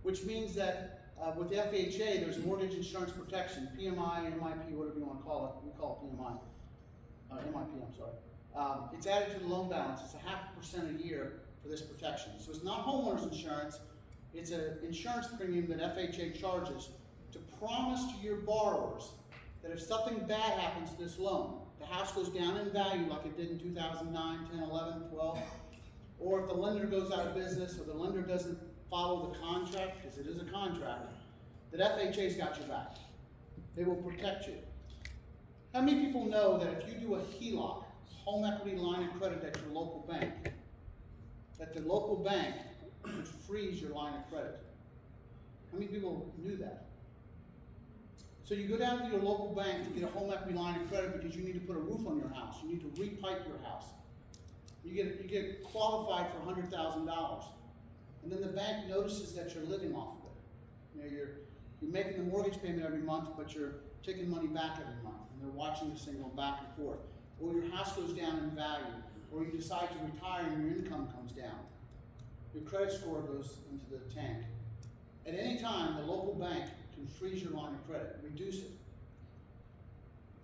which means that with the FHA, there's mortgage insurance protection, PMI, MIP, whatever you want to call it. We call it PMI. MIP, I'm sorry. It's added to the loan balance. It's 0.5% a year for this protection. So it's not homeowners insurance. It's an insurance premium that FHA charges to promise to your borrowers that if something bad happens to this loan, the house goes down in value like it did in 2009, 10, 11, 12, or if the lender goes out of business or the lender doesn't follow the contract, because it is a contract, that FHA's got your back. They will protect you. How many people know that if you do a HELOC, home equity line of credit at your local bank, that the local bank would freeze your line of credit? How many people knew that? So you go down to your local bank to get a home equity line of credit because you need to put a roof on your house. You need to repipe your house. You get qualified for $100,000. And then the bank notices that you're living off of it. You know, you're making the mortgage payment every month, but you're taking money back every month. And they're watching this thing go back and forth. Or your house goes down in value. Or you decide to retire and your income comes down. Your credit score goes into the tank. At any time, the local bank can freeze your line of credit, reduce it.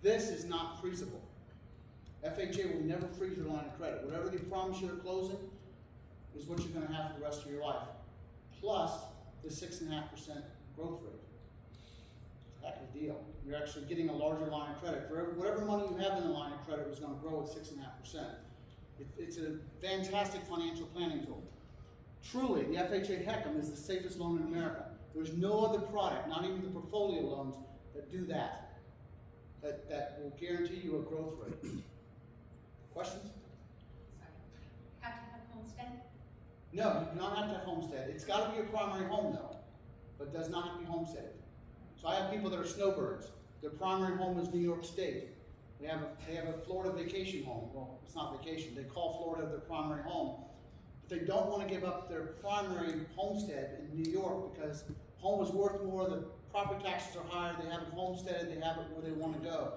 This is not freezable. FHA will never freeze your line of credit. Whatever they promise you at closing is what you're going to have for the rest of your life, plus the 6.5% growth rate. Heck of a deal. You're actually getting a larger line of credit. For whatever money you have in the line of credit is going to grow at 6.5%. It's a fantastic financial planning tool. Truly, the FHA HECM is the safest loan in America. There's no other product, not even the portfolio loans, that do that. That will guarantee you a growth rate. Questions? Sorry. Have to have homestead? No, you do not have to have homestead. It's got to be a primary home though, but does not have to be homesteaded. So I have people that are snowbirds. Their primary home is New York State. They have a Florida vacation home. Well, it's not vacation. They call Florida their primary home. But they don't want to give up their primary homestead in New York because home is worth more, the property taxes are higher, they have it homesteaded, they have it where they want to go.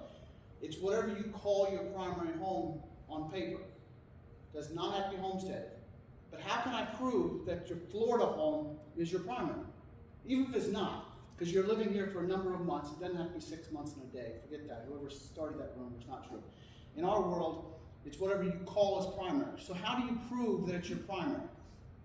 It's whatever you call your primary home on paper. Does not have to be homesteaded. But how can I prove that your Florida home is your primary? Even if it's not. Because you're living here for a number of months, it doesn't have to be 6 months and a day, forget that, whoever started that rumor is not true. In our world, it's whatever you call as primary. So how do you prove that it's your primary?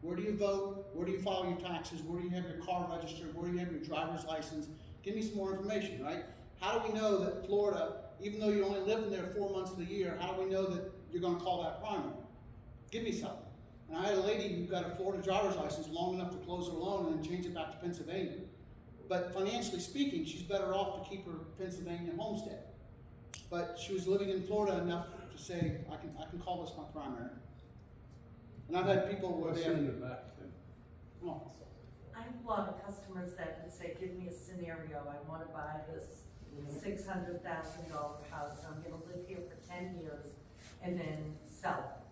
Where do you vote? Where do you file your taxes? Where do you have your car registered? Where do you have your driver's license? Give me some more information, right? How do we know that Florida, even though you only lived in there 4 months of the year, how do we know that you're gonna call that primary? Give me something. And I had a lady who got a Florida driver's license long enough to close her loan and then change it back to Pennsylvania. But financially speaking, she's better off to keep her Pennsylvania homestead. But she was living in Florida enough to say, I can call this my primary. And I've had people where they Sit have, in the back, Tim. oh, I have a lot of customers that would say, give me a scenario, I wanna buy this $600,000 house, I'm gonna live here for 10 years and then sell it.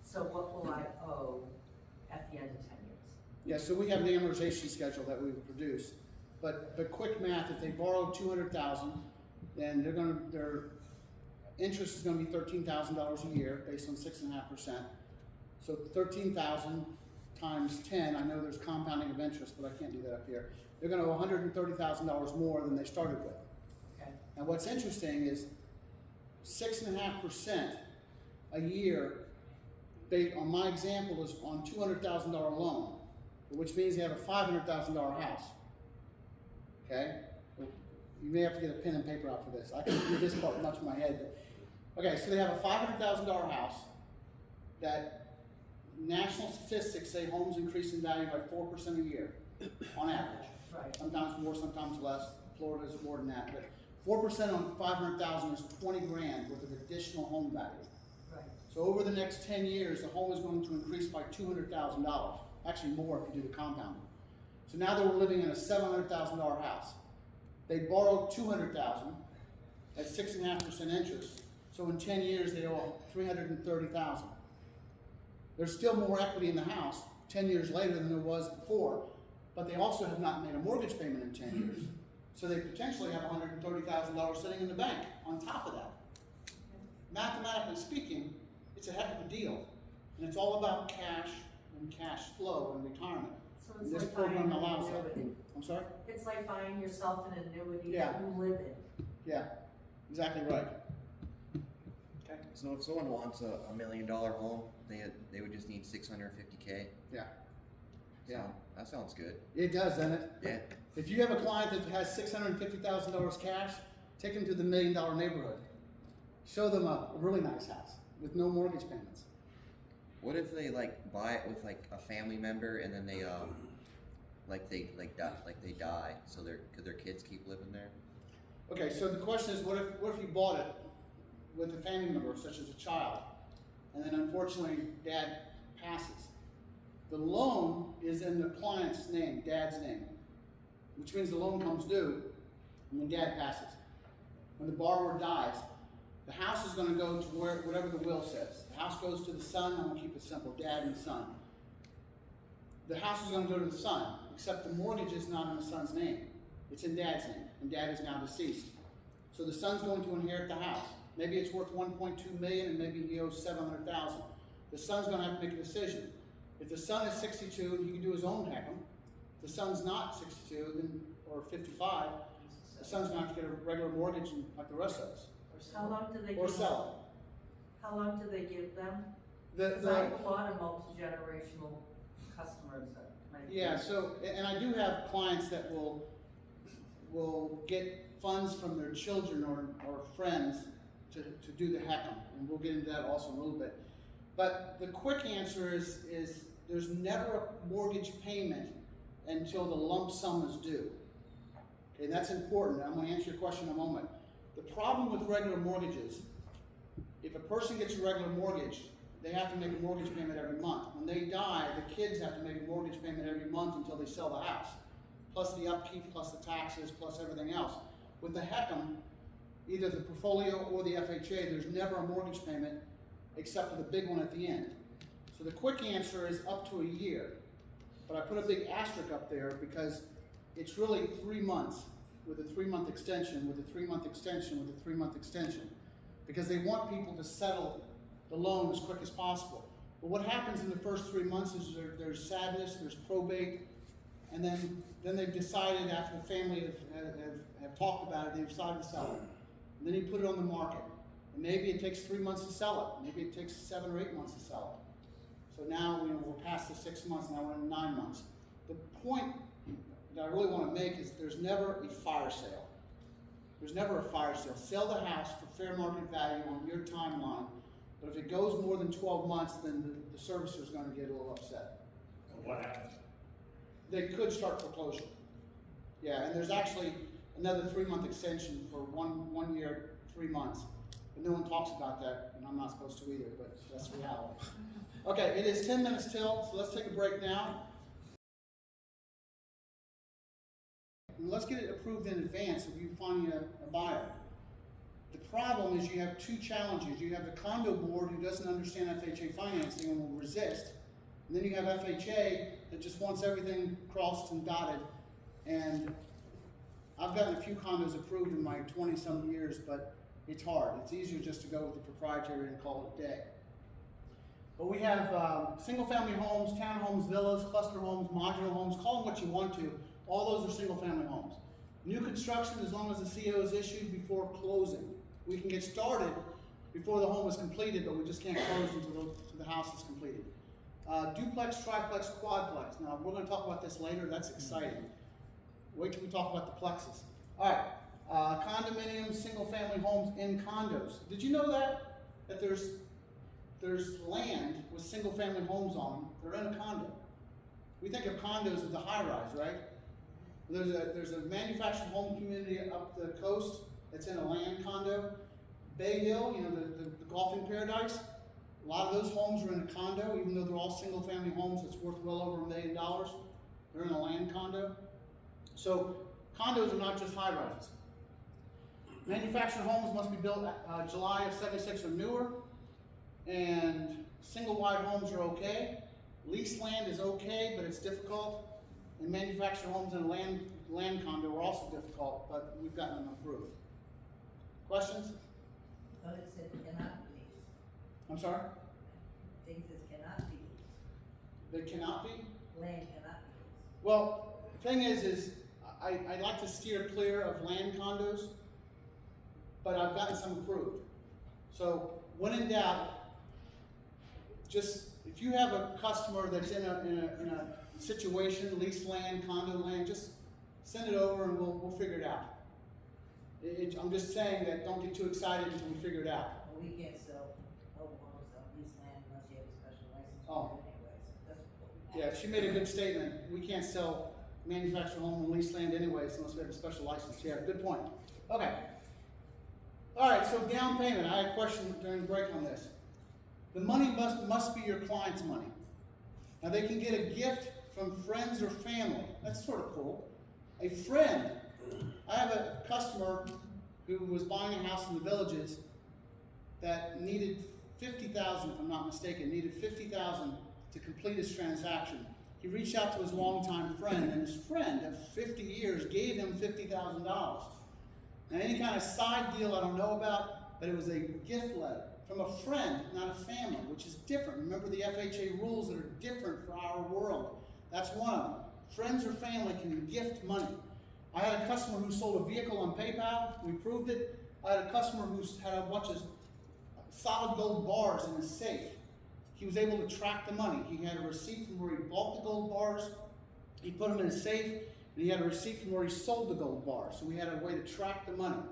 So what will I owe at the end of 10 years? yeah, so we have the amortization schedule that we would produce. But quick math, if they borrow 200,000, then their interest is gonna be $13,000 a year based on 6.5%. So 13,000 times 10, I know there's compounding of interest, but I can't do that up here. They're gonna owe $130,000 more than they started with. Okay. And what's interesting is 6.5% a year, on my example, is on $200,000 loan, which means they have a $500,000 house. Okay? You may have to get a pen and paper out for this. I can do this part much in my head. But, okay, so they have a $500,000 house that national statistics say homes increase in value by 4% a year, on average. Right. Sometimes more, sometimes less. Florida's more than that. But 4% on 500,000 is 20 grand worth of additional home value. Right. So over the next 10 years, the home is going to increase by $200,000. Actually more if you do the compounding. So now they're living in a $700,000 house. They borrowed $200,000 at 6.5% interest. So in 10 years, they owe $330,000. There's still more equity in the house 10 years later than there was before, but they also have not made a mortgage payment in 10 years. So they potentially have $130,000 sitting in the bank on top of that. Mathematically speaking, it's a heck of a deal. And it's all about cash and cash flow and retirement. So And it's this like buying program an allows that. annuity. I'm sorry? It's like buying yourself an annuity Yeah. that you live in. Yeah, exactly right. Okay. So if someone wants a $1 million home, they would just need 650K. Yeah. Yeah. That sounds good. It does, doesn't it? Yeah. If you have a client that has $650,000 cash, take them to the $1 million neighborhood. Show them a really nice house with no mortgage payments. What if they like buy it with like a family member and then they die, so could their kids keep living there? Okay, so the question is, what if you bought it with a family member, such as a child, and then unfortunately dad passes? The loan is in the client's name, dad's name, which means the loan comes due when dad passes. When the borrower dies, the house is gonna go to whatever the will says. The house goes to the son, I'm gonna keep it simple, dad and son. The house is gonna go to the son, except the mortgage is not in the son's name. It's in dad's name, and dad is now deceased. So the son's going to inherit the house. Maybe it's worth 1.2 million and maybe he owes 700,000. The son's gonna have to make a decision. If the son is 62, he can do his own HECM. If the son's not 62, or 55, the son's gonna have to get a regular mortgage like the rest of us. How long do they Or give sell How long do they give them? it. Because I have a lot of multi-generational customers that might. Yeah, so, and I do have clients that will get funds from their children or friends to do the HECM, and we'll get into that also in a little bit. But the quick answer is there's never a mortgage payment until the lump sum is due. Okay, that's important. I'm gonna answer your question in a moment. The problem with regular mortgages, if a person gets a regular mortgage, they have to make a mortgage payment every month. When they die, the kids have to make a mortgage payment every month until they sell the house, plus the upkeep, plus the taxes, plus everything else. With the HECM, either the portfolio or the FHA, there's never a mortgage payment except for the big one at the end. So the quick answer is up to a year. But I put a big asterisk up there because it's really 3 months with a 3-month extension, with a 3-month extension, with a 3-month extension. Because they want people to settle the loan as quick as possible. But what happens in the first 3 months is there's sadness, there's probate, and then then they've decided, after the family have talked about it, they've decided to sell it. And then you put it on the market. And maybe it takes 3 months to sell it. Maybe it takes 7 or 8 months to sell it. So now, we're past the 6 months, now we're in 9 months. The point that I really want to make is there's never a fire sale. There's never a fire sale. Sell the house for fair market value on your timeline. But if it goes more than 12 months, then the servicer is going to get a little upset. So what happens? They could start foreclosure. Yeah, and there's actually another 3-month extension for one year, 3 months. But no one talks about that, and I'm not supposed to either, but that's reality. Okay, it is 10 minutes till, so let's take a break now. And let's get it approved in advance if you find a buyer. The problem is you have 2 challenges. You have the condo board who doesn't understand FHA financing and will resist. And then you have FHA that just wants everything crossed and dotted. And I've gotten a few condos approved in my 20-some years, but it's hard. It's easier just to go with the proprietary and call it a day. But we have single-family homes, townhomes, villas, cluster homes, modular homes, call them what you want to. All those are single-family homes. New construction, as long as the CO is issued before closing. We can get started before the home is completed, but we just can't close until the house is completed. Duplex, triplex, quadplex. Now, we're going to talk about this later. That's exciting. Wait till we talk about the plexes. All right. Condominiums, single-family homes in condos. Did you know that there's land with single-family homes on them? They're in a condo. We think of condos as a high-rise, right? There's a manufactured home community up the coast that's in a land condo. Bay Hill, the golfing paradise. A lot of those homes are in a condo, even though they're all single-family homes that's worth well over $1 million. They're in a land condo. So condos are not just high-rises. Manufactured homes must be built July of '76 or newer, and single-wide homes are okay. Leased land is okay, but it's difficult. And manufactured homes in a land condo are also difficult, but we've gotten them approved. Questions? But it said cannot be leased. I'm sorry? Things that cannot be leased. They cannot be? Land cannot be leased. Well, the thing is I like to steer clear of land condos, but I've gotten some approved. So when in doubt, just if you have a customer that's in a situation, lease land, condo land, just send it over and we'll figure it out. I'm just saying that don't get too excited until we figure it out. Well, we can't sell mobile homes on leased land unless you have a special license. Oh. Anyway, so that's what we have. Yeah, she made a good statement. We can't sell manufactured home and leased land anyways unless we have a special license. Yeah, good point. Okay. All right, so down payment. I had a question during the break on this. The money must be your client's money. Now they can get a gift from friends or family. That's sort of cool. A friend. I have a customer who was buying a house in the Villages that needed $50,000, if I'm not mistaken, needed $50,000 to complete his transaction. He reached out to his longtime friend, and his friend of 50 years gave him $50,000. Now, any kind of side deal I don't know about, but it was a gift letter from a friend, not a family, which is different. Remember the FHA rules that are different for our world. That's one of them. Friends or family can gift money. I had a customer who sold a vehicle on PayPal. We proved it. I had a customer who had a bunch of solid gold bars in his safe. He was able to track the money. He had a receipt from where he bought the gold bars. He put them in his safe, and he had a receipt from where he sold the gold bars. So we had a way to track the money.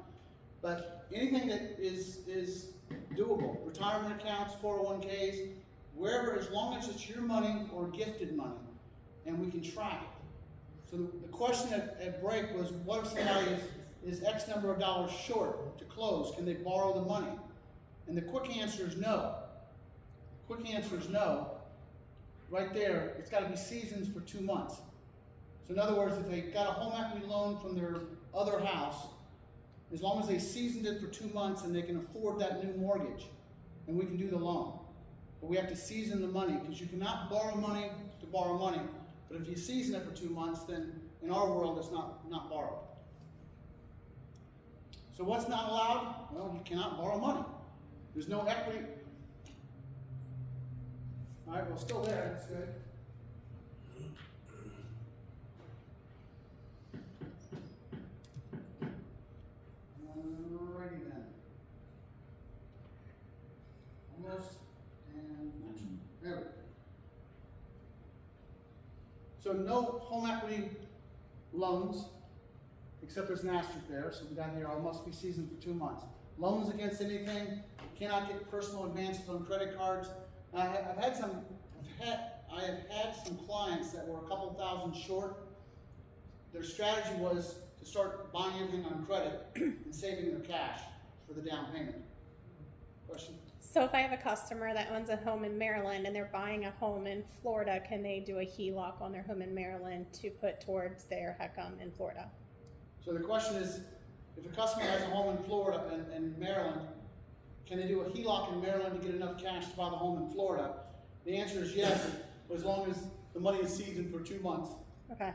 But anything that is doable, retirement accounts, 401ks, wherever, as long as it's your money or gifted money, and we can track it. So the question at break was, what if somebody is X number of dollars short to close? Can they borrow the money? And the quick answer is no. Quick answer is no. Right there, it's got to be seasoned for 2 months. So in other words, if they got a home equity loan from their other house, as long as they seasoned it for 2 months and they can afford that new mortgage, and we can do the loan. But we have to season the money, because you cannot borrow money to borrow money. But if you season it for 2 months, then in our world, it's not borrowed. So what's not allowed? Well, you cannot borrow money. There's no equity. All right, well, still there. That's good. close, and action. There we go. So no home equity loans, except there's an asterisk there, so we got here, all must be seasoned for 2 months. Loans against anything, cannot get personal advances on credit cards. I have had some clients that were a couple thousand short. Their strategy was to start buying everything on credit and saving their cash for the down payment. Question? So if I have a customer that owns a home in Maryland and they're buying a home in Florida, can they do a HELOC on their home in Maryland to put towards their HECM in Florida? So the question is, if a customer has a home in Florida and Maryland, can they do a HELOC in Maryland to get enough cash to buy the home in Florida? The answer is yes, as long as the money is seasoned for 2 months. Okay.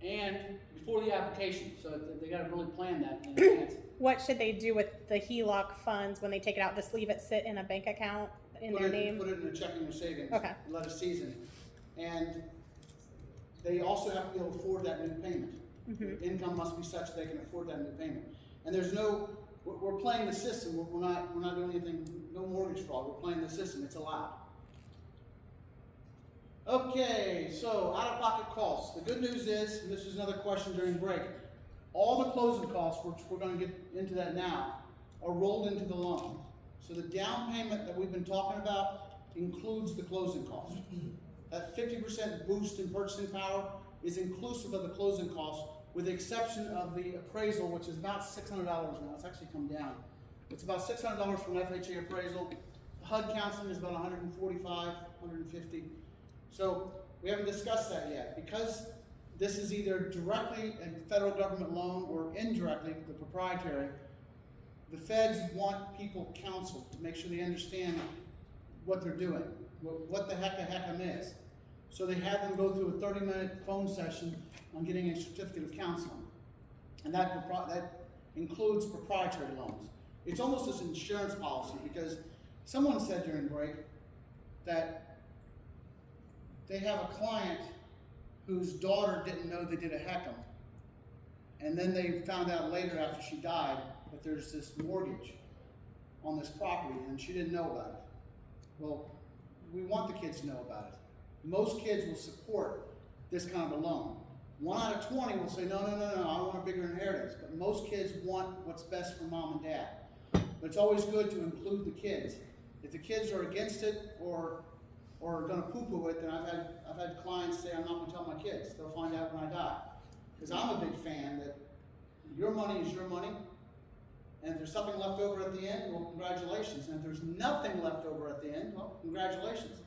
And before the application, so they gotta really plan that in advance. What should they do with the HELOC funds when they take it out? Just leave it sit in a bank account in their name? Put it in a checking or savings. Okay. And let it season. And they also have to be able to afford that new payment. Mm-hmm. Income must be such they can afford that new payment. And there's no, we're playing the system. We're not doing anything, no mortgage fraud. We're playing the system. It's allowed. Okay, so out-of-pocket costs. The good news is, and this is another question during break, all the closing costs, which we're going to get into that now, are rolled into the loan. So the down payment that we've been talking about includes the closing costs. That 50% boost in purchasing power is inclusive of the closing costs, with the exception of the appraisal, which is about $600 now. It's actually come down. It's about $600 for an FHA appraisal. The HUD counseling is about $145, $150. So we haven't discussed that yet. Because this is either directly a federal government loan or indirectly the proprietary, the feds want people counseled to make sure they understand what they're doing, what the heck a HECM is. So they have them go through a 30-minute phone session on getting a certificate of counseling. And that includes proprietary loans. It's almost as an insurance policy, because someone said during break that they have a client whose daughter didn't know they did a HECM. And then they found out later after she died that there's this mortgage on this property and she didn't know about it. Well, we want the kids to know about it. Most kids will support this kind of a loan. 1 out of 20 will say, no, I want a bigger inheritance. But most kids want what's best for mom and dad. But it's always good to include the kids. If the kids are against it or gonna poo-poo it, then I've had clients say, I'm not gonna tell my kids. They'll find out when I die. Because I'm a big fan that your money is your money. And if there's something left over at the end, well, congratulations. And if there's nothing left over at the end, well, congratulations.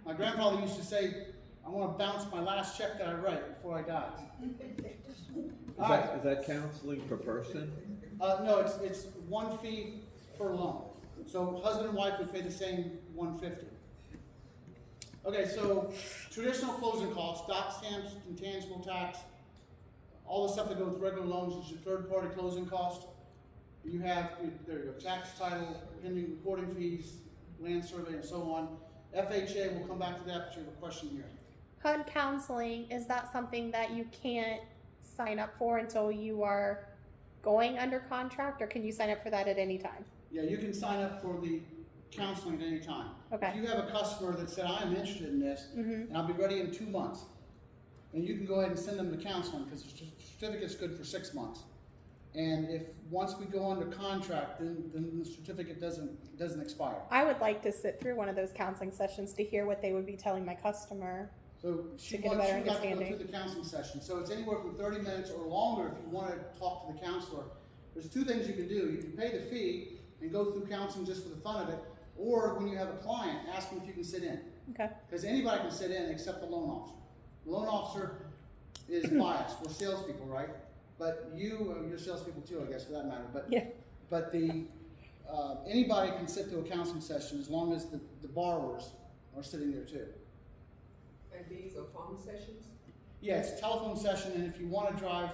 My grandfather used to say, I want to bounce my last check that I write before I die. Is that counseling per person? No, it's one fee per loan. So husband and wife would pay the same $150. Okay, so traditional closing costs, doc stamps, intangible tax, all the stuff that go with regular loans is your third-party closing cost. You have, there you go, tax, title, pending recording fees, land survey, and so on. FHA, we'll come back to that, but you have a question here. HUD counseling, is that something that you can't sign up for until you are going under contract, or can you sign up for that at any time? Yeah, you can sign up for the counseling at any time. Okay. If you have a customer that said, I am interested in this, Mm-hmm. and I'll be ready in 2 months, and you can go ahead and send them the counseling, because the certificate's good for 6 months. And if, once we go under contract, then the certificate doesn't expire. I would like to sit through one of those counseling sessions to hear what they would be telling my customer. So she To get a would better have to go understanding. through the counseling session. So it's anywhere from 30 minutes or longer if you want to talk to the counselor. There's 2 things you can do. You can pay the fee and go through counseling just for the fun of it, or when you have a client, ask them if you can sit in. Okay. Because anybody can sit in except the loan officer. The loan officer is biased. We're salespeople, right? But you're salespeople too, I guess, for that matter. But Yeah. But anybody can sit through a counseling session as long as the borrowers are sitting there too. And these are phone sessions? Yeah, it's a telephone session, and if you want to drive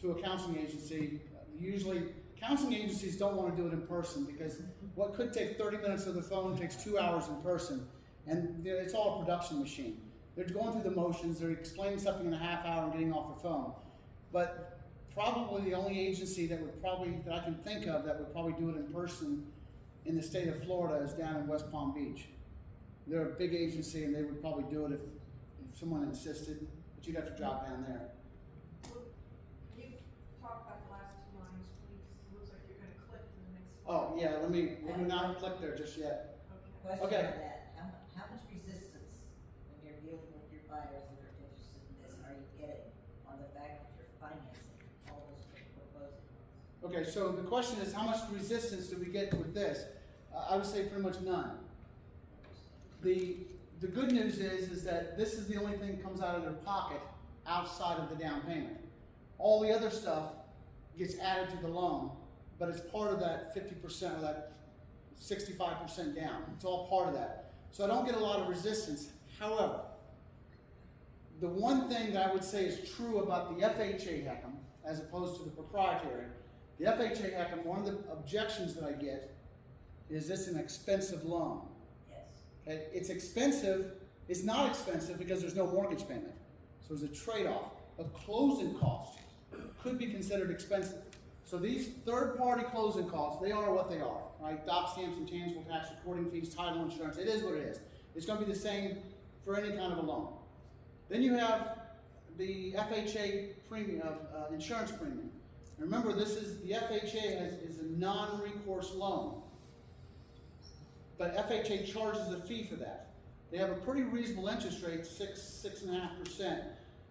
to a counseling agency, usually counseling agencies don't want to do it in person, because what could take 30 minutes of the phone takes 2 hours in person, and it's all a production machine. They're going through the motions, they're explaining something in a half hour and getting off the phone. But probably the only agency that I can think of that would probably do it in person in the state of Florida is down in West Palm Beach. They're a big agency and they would probably do it if someone insisted, but you'd have to drop down there. Can you talk about the last 2 lines, please? It looks like you're gonna click to the next slide. Oh, yeah, let me not click there just yet. Okay. Question Okay. on that, how much resistance when you're dealing with your buyers that are interested in this, are you getting on the fact that you're financing all those proposed? Okay, so the question is, how much resistance do we get with this? I would say pretty much none. The good news is that this is the only thing that comes out of their pocket outside of the down payment. All the other stuff gets added to the loan, but it's part of that 50% or that 65% down. It's all part of that. So I don't get a lot of resistance. However, the one thing that I would say is true about the FHA HECM as opposed to the proprietary, the FHA HECM, one of the objections that I get is this an expensive loan. Yes. Okay, it's expensive, it's not expensive because there's no mortgage payment. So there's a trade-off. A closing cost could be considered expensive. So these third-party closing costs, they are what they are, right? Doc stamps and tangible tax, recording fees, title insurance, it is what it is. It's gonna be the same for any kind of a loan. Then you have the FHA premium, insurance premium. And remember, this is, the FHA is a non-recourse loan. But FHA charges a fee for that. They have a pretty reasonable interest rate, 6.5%,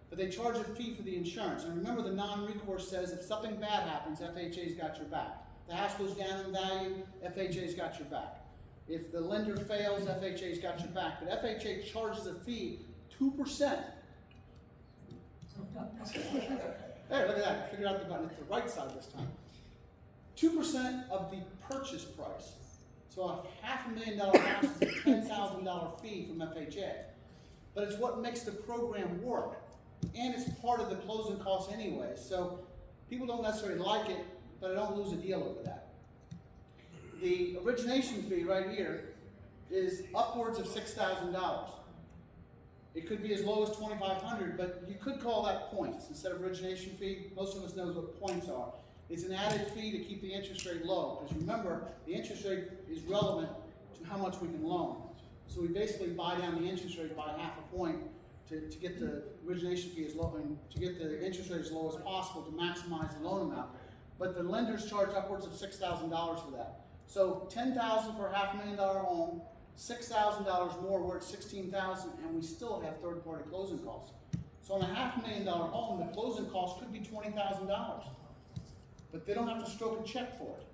but they charge a fee for the insurance. And remember, the non-recourse says if something bad happens, FHA's got your back. If the house goes down in value, FHA's got your back. If the lender fails, FHA's got your back. But FHA charges a fee, 2%. Hey, look at that, figured out the button, it's the right side this time. 2% of the purchase price. So a $500,000 house is a $10,000 fee from FHA. But it's what makes the program work. And it's part of the closing costs anyway. So people don't necessarily like it, but I don't lose a deal over that. The origination fee right here is upwards of $6,000. It could be as low as $2,500, but you could call that points instead of origination fee. Most of us knows what points are. It's an added fee to keep the interest rate low, because remember, the interest rate is relevant to how much we can loan. So we basically buy down the interest rate by 0.5 point to get the origination fee as low, and to get the interest rate as low as possible to maximize the loan amount. But the lenders charge upwards of $6,000 for that. So $10,000 for a $500,000 home, $6,000 more, we're at $16,000, and we still have third-party closing costs. So on a $500,000 home, the closing cost could be $20,000, but they don't have to stroke a check for it.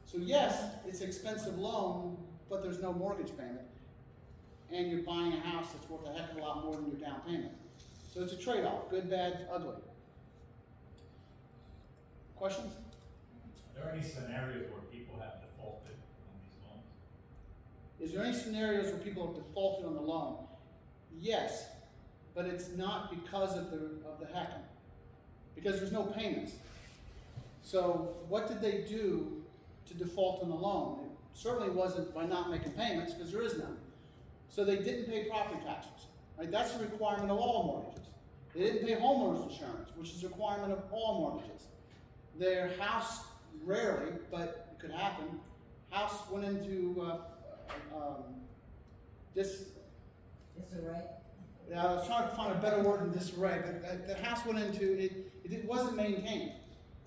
So yes, it's an expensive loan, but there's no mortgage payment, and you're buying a house that's worth a heck of a lot more than your down payment. So it's a trade-off, good, bad, ugly. Questions? Are there any scenarios where people have defaulted on these loans? Is there any scenarios where people have defaulted on the loan? Yes, but it's not because of the HECM, because there's no payments. So what did they do to default on the loan? It certainly wasn't by not making payments, because there is none. So they didn't pay property taxes, right? That's a requirement of all mortgages. They didn't pay homeowners insurance, which is a requirement of all mortgages. Their house, rarely, but it could happen, house went into Disarray? Yeah, I was trying to find a better word than disarray, but the house went into, it wasn't maintained.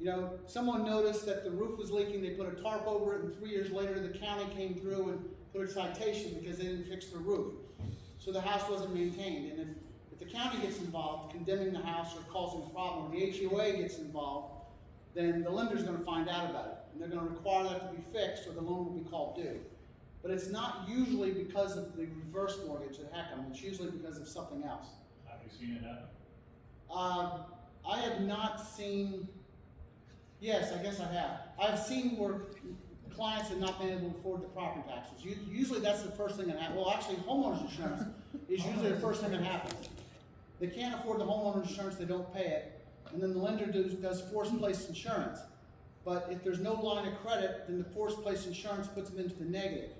You know, someone noticed that the roof was leaking, they put a tarp over it, and 3 years later the county came through and put a citation because they didn't fix the roof. So the house wasn't maintained, and if the county gets involved, condemning the house or causing a problem, or the HOA gets involved, then the lender's gonna find out about it, and they're gonna require that to be fixed, or the loan will be called due. But it's not usually because of the reverse mortgage at HECM, it's usually because of something else. Have you seen it happen? I have not seen, yes, I guess I have. I've seen where clients have not been able to afford the property taxes. Usually that's the first thing that happens. Well, actually, homeowners insurance is usually the first thing that happens. They can't afford the homeowner insurance, they don't pay it, and then the lender does forced place insurance. But if there's no line of credit, then the forced place insurance puts them into the negative.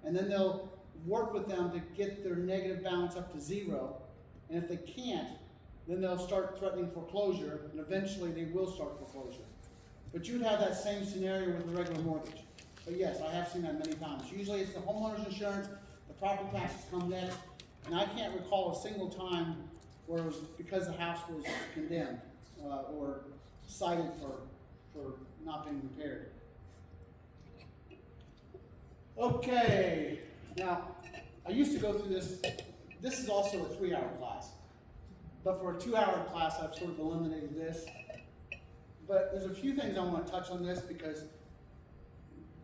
And then they'll work with them to get their negative balance up to 0. And if they can't, then they'll start threatening foreclosure, and eventually they will start foreclosure. But you'd have that same scenario with a regular mortgage. But yes, I have seen that many times. Usually it's the homeowner's insurance, the property taxes come next, and I can't recall a single time where it was because the house was condemned, or cited for not being repaired. Okay, now, I used to go through this. This is also a 3-hour class, but for a 2-hour class, I've sort of eliminated this. But there's a few things I want to touch on this because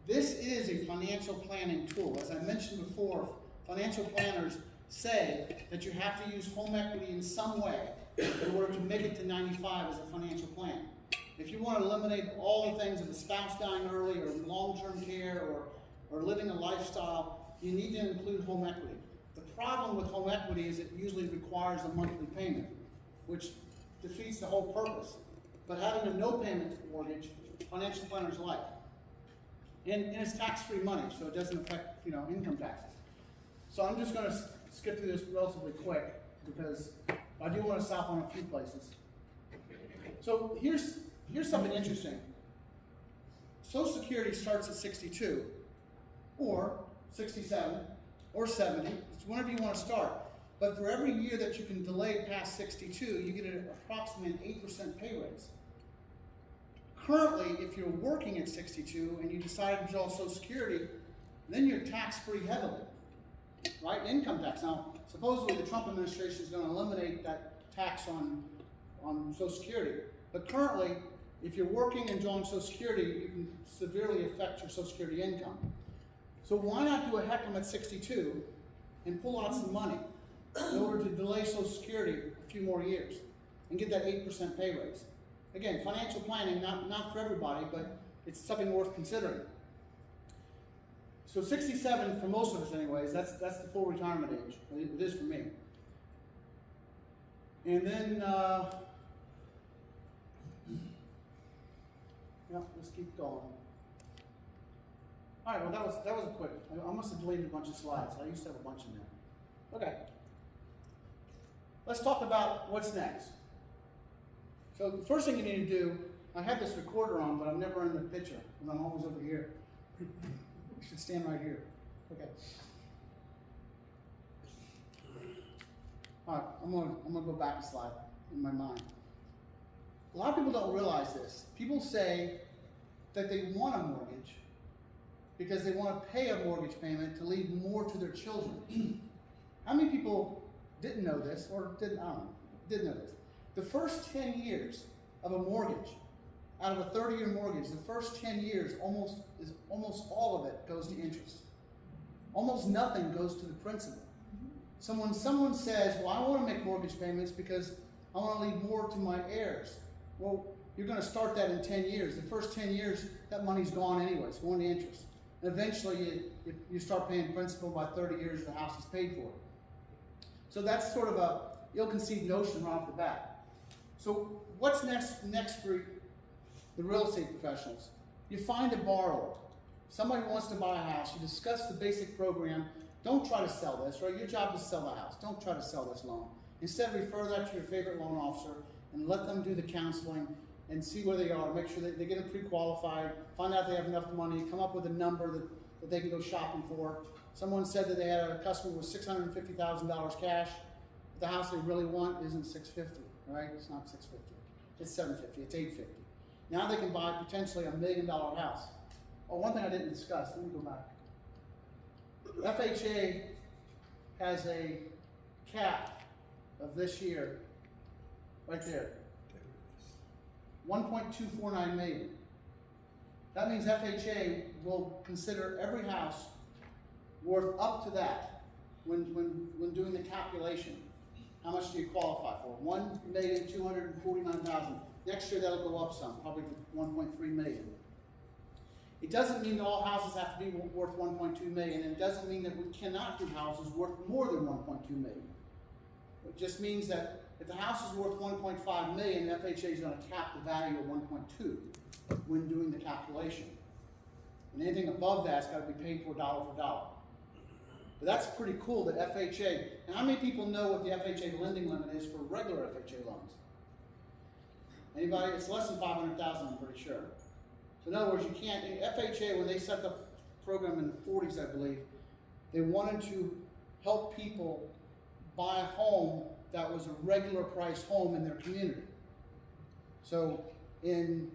this is a financial planning tool. As I mentioned before, financial planners say that you have to use home equity in some way in order to make it to 95 as a financial plan. If you want to eliminate all the things of a spouse dying early or long-term care or living a lifestyle, you need to include home equity. The problem with home equity is it usually requires a monthly payment, which defeats the whole purpose. But having a no payment mortgage, financial planners like. And it's tax-free money, so it doesn't affect, income taxes. So I'm just gonna skip through this relatively quick because I do want to stop on a few places. So here's something interesting. Social Security starts at 62, or 67, or 70. It's whenever you want to start. But for every year that you can delay past 62, you get an approximately 8% pay raise. Currently, if you're working at 62 and you decide to draw Social Security, then you're taxed pretty heavily, right? Income tax. Now, supposedly the Trump administration is going to eliminate that tax on Social Security. But currently, if you're working and drawing Social Security, you can severely affect your Social Security income. So why not do a HECM at 62 and pull out some money in order to delay Social Security a few more years and get that 8% pay raise? Again, financial planning, not for everybody, but it's something worth considering. So 67, for most of us anyways, that's the full retirement age. It is for me. And then, let's keep going. All right, well that was a quick. I must have deleted a bunch of slides. I used to have a bunch in there. Okay. Let's talk about what's next. So the first thing you need to do, I have this recorder on, but I'm never in the picture, because I'm always over here. You should stand right here. Okay. All right, I'm gonna go back a slide in my mind. A lot of people don't realize this. People say that they want a mortgage because they want to pay a mortgage payment to leave more to their children. How many people didn't know this, or didn't know this? The first 10 years of a mortgage, out of a 30-year mortgage, the first 10 years, almost all of it goes to interest. Almost nothing goes to the principal. So when someone says, well, I want to make mortgage payments because I want to leave more to my heirs. Well, you're going to start that in 10 years. The first 10 years, that money's gone anyway. It's going to interest. And eventually, you start paying principal by 30 years, the house is paid for. So that's sort of a ill-conceived notion right off the bat. So what's next for the real estate professionals? You find a borrower, somebody who wants to buy a house. You discuss the basic program. Don't try to sell this, right? Your job is to sell the house. Don't try to sell this loan. Instead, refer that to your favorite loan officer and let them do the counseling and see where they are. Make sure that they get them pre-qualified, find out if they have enough money, come up with a number that they can go shopping for. Someone said that they had a customer with $650,000 cash. The house they really want isn't $650,000, right? It's not $650,000. It's $750,000. It's $850,000. Now they can buy potentially $1 million house. Oh, one thing I didn't discuss. Let me go back. FHA has a cap of this year, right there, $1.249 million. That means FHA will consider every house worth up to that when doing the calculation. How much do you qualify for? $1,249,000. Next year that'll go up some, probably to $1.3 million. It doesn't mean that all houses have to be worth $1.2 million, and it doesn't mean that we cannot do houses worth more than $1.2 million. It just means that if the house is worth $1.5 million, FHA is going to cap the value at $1.2 when doing the calculation. And anything above that's got to be paid for dollar for dollar. But that's pretty cool that FHA, and how many people know what the FHA lending limit is for regular FHA loans? Anybody? It's less than $500,000, I'm pretty sure. So in other words, you can't, FHA, when they set the program in the 40s, I believe. They wanted to help people buy a home that was a regular price home in their community. So in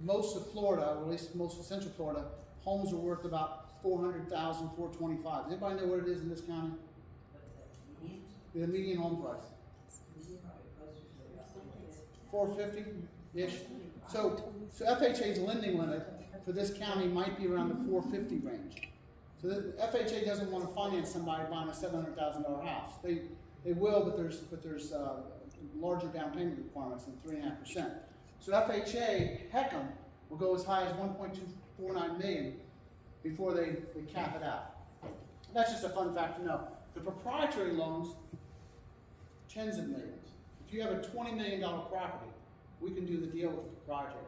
most of Florida, or at least most of Central Florida, homes are worth about $400,000, $425,000. Does anybody know what it is in this county? The median home price. 450-ish. So FHA's lending limit for this county might be around the 450 range. So the FHA doesn't want to finance somebody buying a $700,000 house. They will, but there's larger down payment requirements than 3.5%. So FHA, HECM, will go as high as 1.249 million before they cap it out. That's just a fun fact to know. The proprietary loans, tens of millions. If you have a $20 million property, we can do the deal with the proprietary.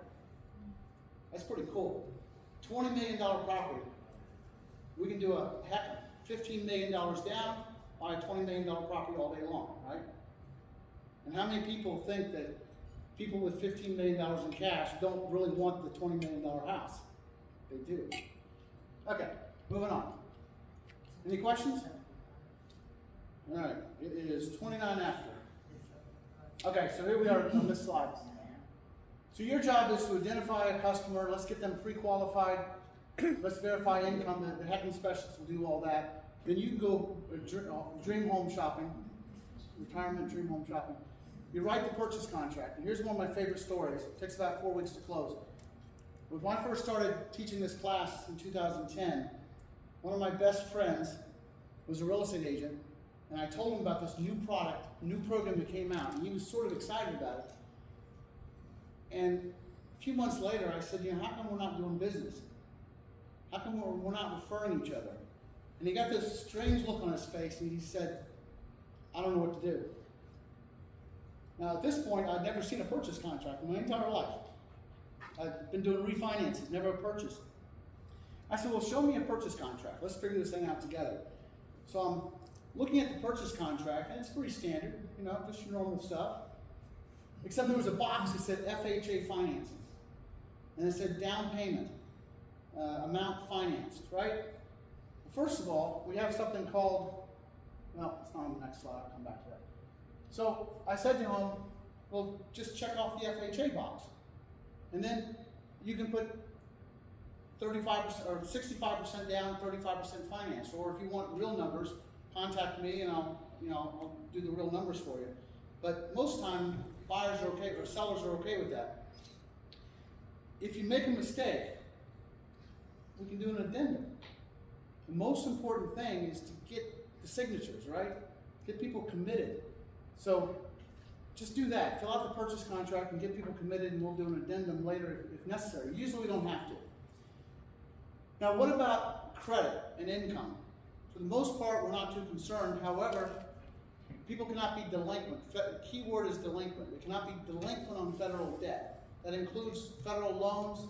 That's pretty cool. $20 million property, we can do a heck, $15 million down, buy a $20 million property all day long, right? And how many people think that people with $15 million in cash don't really want the $20 million house? They do. Okay, moving on. Any questions? All right, it is 29 after. Okay, so here we are on this slide. So your job is to identify a customer, let's get them pre-qualified, let's verify income, the HECM specialist will do all that. Then you can go dream home shopping, retirement dream home shopping. You write the purchase contract, and here's one of my favorite stories. It takes about 4 weeks to close. When I first started teaching this class in 2010, one of my best friends was a real estate agent, and I told him about this new product, new program that came out, and he was sort of excited about it. And a few months later, I said, how come we're not doing business? How come we're not referring each other? And he got this strange look on his face, and he said, I don't know what to do. Now, at this point, I'd never seen a purchase contract in my entire life. I've been doing refinances, never a purchase. I said, well, show me a purchase contract. Let's figure this thing out together. So I'm looking at the purchase contract, and it's pretty standard, just your normal stuff. Except there was a box that said FHA financing. And it said down payment, amount financed, right? First of all, we have something called, well, it's not on the next slide, I'll come back to that. So I said to him, well, just check off the FHA box. And then you can put 35% or 65% down, 35% finance. Or if you want real numbers, contact me and I'll do the real numbers for you. But most time, buyers are okay, or sellers are okay with that. If you make a mistake, we can do an addendum. The most important thing is to get the signatures, right? Get people committed. So just do that. Fill out the purchase contract and get people committed, and we'll do an addendum later if necessary. Usually we don't have to. Now, what about credit and income? For the most part, we're not too concerned. However, people cannot be delinquent. The key word is delinquent. They cannot be delinquent on federal debt. That includes federal loans,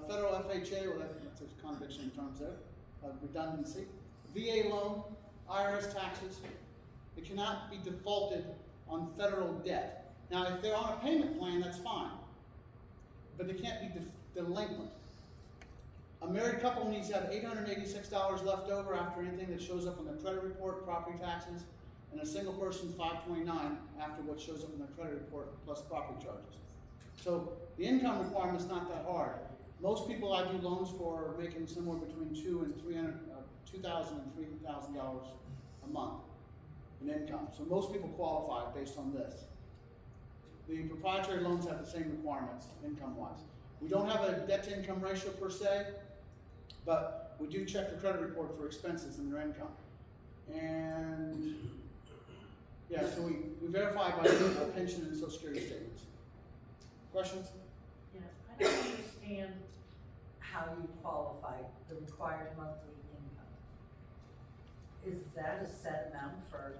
federal FHA, well, that's a contradiction in terms there, redundancy, VA loan, IRS taxes. It cannot be defaulted on federal debt. Now, if they're on a payment plan, that's fine, but they can't be delinquent. A married couple needs to have $886 left over after anything that shows up on their credit report, property taxes, and a single person $529 after what shows up in their credit report plus property charges. So the income requirement's not that hard. Most people I do loans for are making somewhere between $2,000 and $3,000 a month in income. So most people qualify based on this. The proprietary loans have the same requirements income-wise. We don't have a debt-to-income ratio per se, but we do check the credit report for expenses and their income. And yeah, so we verify by pension and social security statements. Questions? Yeah, I don't understand how you qualify the required monthly income. Is that a set amount for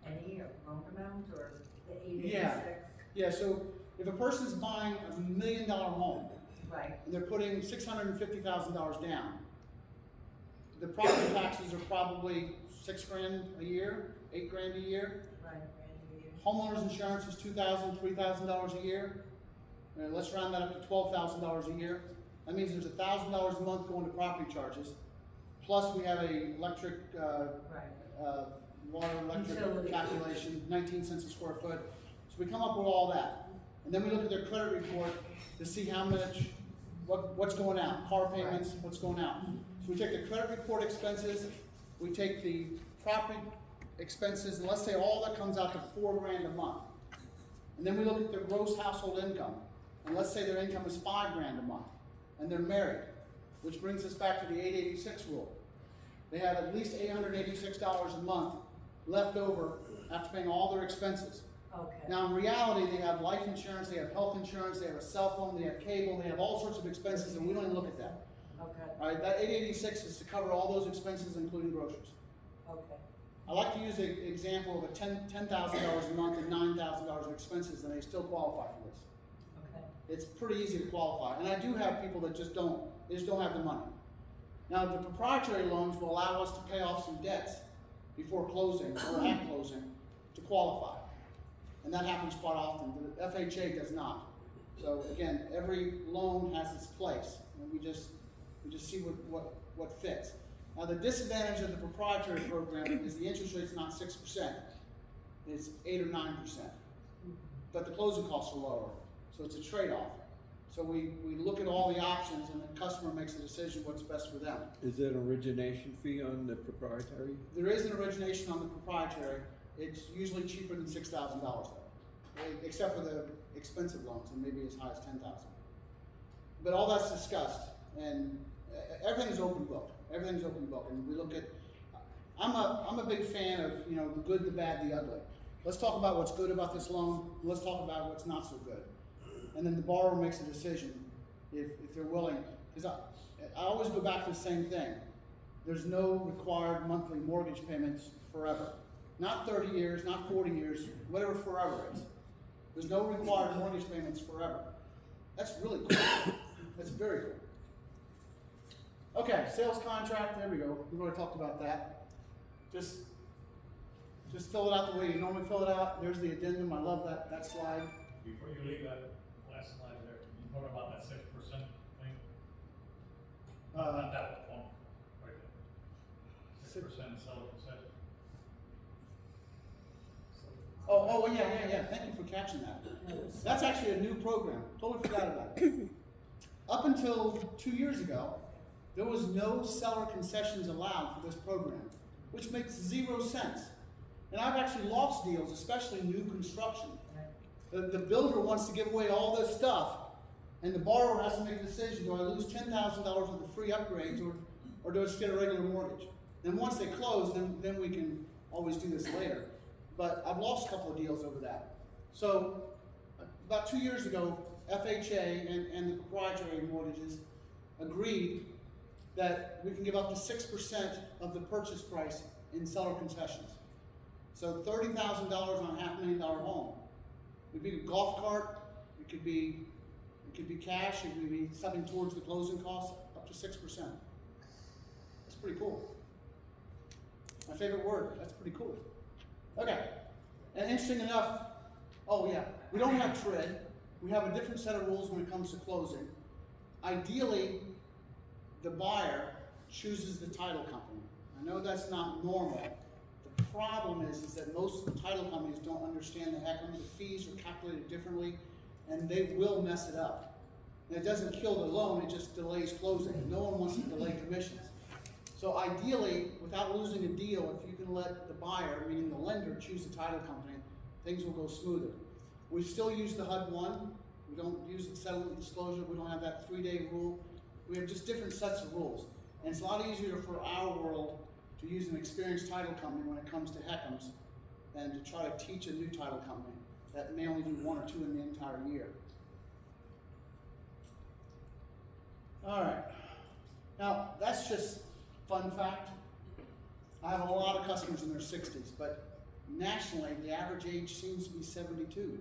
any loan amount or the 886? Yeah, so if a person's buying a $1 million home, right, and they're putting $650,000 down, the property taxes are probably $6,000 a year, $8,000 a year. right. Homeowners insurance is $2,000, $3,000 a year. Let's round that up to $12,000 a year. That means there's $1,000 a month going to property charges, plus we have a electric, Right. water, electric Utilities. calculation, 19 cents a square foot. So we come up with all that. And then we look at their credit report to see how much, what's going out, car payments, what's going out. So we take the credit report expenses, we take the property expenses, and let's say all that comes out to $4,000 a month. And then we look at their gross household income, and let's say their income is $5,000 a month, and they're married, which brings us back to the 886 rule. They have at least $886 a month left over after paying all their expenses. Okay. Now, in reality, they have life insurance, they have health insurance, they have a cell phone, they have cable, they have all sorts of expenses, and we don't even look at that. Okay. All right, that 886 is to cover all those expenses, including groceries. Okay. I like to use the example of a $10,000 a month and $9,000 of expenses, and they still qualify for this. Okay. It's pretty easy to qualify, and I do have people that just don't have the money. Now, the proprietary loans will allow us to pay off some debts before closing or at closing to qualify. And that happens quite often. The FHA does not. So again, every loan has its place, and we just see what fits. Now, the disadvantage of the proprietary program is the interest rate's not 6%. It's 8 or 9%. But the closing costs are lower, so it's a trade-off. So we look at all the options, and the customer makes a decision what's best for them. Is there an origination fee on the proprietary? There is an origination on the proprietary. It's usually cheaper than $6,000 though, except for the expensive loans, and maybe as high as $10,000. But all that's discussed, and everything's open book. Everything's open book, and we look at. I'm a big fan of the good, the bad, the ugly. Let's talk about what's good about this loan. Let's talk about what's not so good, and then the borrower makes a decision if they're willing. Because I always go back to the same thing. There's no required monthly mortgage payments forever. Not 30 years, not 40 years, whatever forever is. There's no required mortgage payments forever. That's really cool. That's very cool. Okay, sales contract, there we go. We've already talked about that. Just fill it out the way you normally fill it out. There's the addendum. I love that slide. Before you leave that last slide there, can you talk about that 6% thing? Not that one, right there. 6% seller concession. Oh, yeah. Thank you for catching that. That's actually a new program. Totally forgot about it. Up until 2 years ago, there was no seller concessions allowed for this program, which makes 0 sense. And I've actually lost deals, especially new construction. The builder wants to give away all this stuff, and the borrower has to make a decision: do I lose $10,000 worth of free upgrades, or do I just get a regular mortgage? Then once they close, then we can always do this later. But I've lost a couple of deals over that. So about 2 years ago, FHA and the proprietary mortgages agreed that we can give up to 6% of the purchase price in seller concessions. So $30,000 on a $500,000 home. It could be a golf cart, it could be cash, it could be something towards the closing costs, up to 6%. That's pretty cool. My favorite word, that's pretty cool. Okay, and interesting enough, oh yeah, we don't have TRID. We have a different set of rules when it comes to closing. Ideally, the buyer chooses the title company. I know that's not normal. The problem is that most title companies don't understand the HECM. The fees are calculated differently, and they will mess it up. And it doesn't kill the loan, it just delays closing. No one wants to delay commissions. So ideally, without losing a deal, if you can let the buyer, meaning the lender, choose the title company, things will go smoother. We still use the HUD-1. We don't use the settlement disclosure. We don't have that 3-day rule. We have just different sets of rules. And it's a lot easier for our world to use an experienced title company when it comes to HECMs than to try to teach a new title company that may only do 1 or 2 in the entire year. All right. Now, that's just fun fact. I have a lot of customers in their 60s, but nationally, the average age seems to be 72.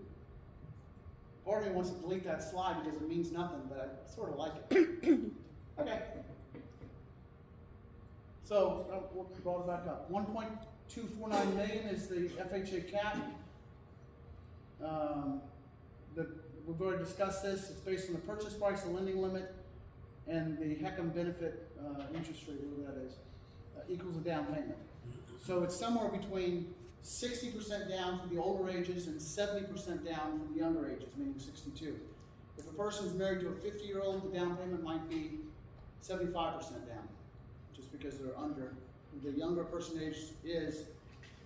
Part of me wants to delete that slide because it means nothing, but I sort of like it. Okay. So, we'll brought it back up. 1.249 million is the FHA cap. We've already discussed this. It's based on the purchase price, the lending limit, and the HECM benefit, interest rate, whatever that is, equals a down payment. So it's somewhere between 60% down for the older ages and 70% down for the younger ages, meaning 62. If a person's married to a 50-year-old, the down payment might be 75% down, just because they're under. The younger person age is,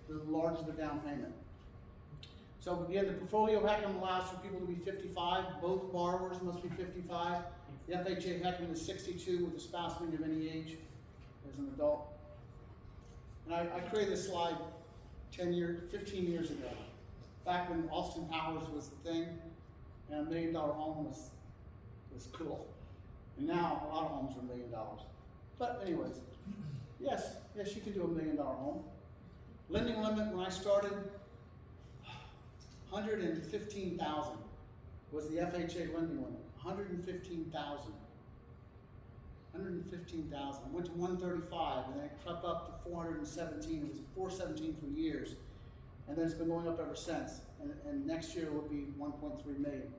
the larger the down payment. So again, the portfolio HECM allows for people to be 55. Both borrowers must be 55. The FHA HECM is 62 with a spouse being of any age as an adult. And I created this slide 15 years ago, back when Austin Powers was the thing, and $1 million home was cool. And now a lot of homes are $1 million. But anyways, yes, you can do $1 million home. Lending limit when I started, 115,000 was the FHA lending limit. 115,000. 115,000. I went to 135, and then it crept up to 417. It was 417 for years, and then it's been going up ever since. And next year it will be 1.3 million.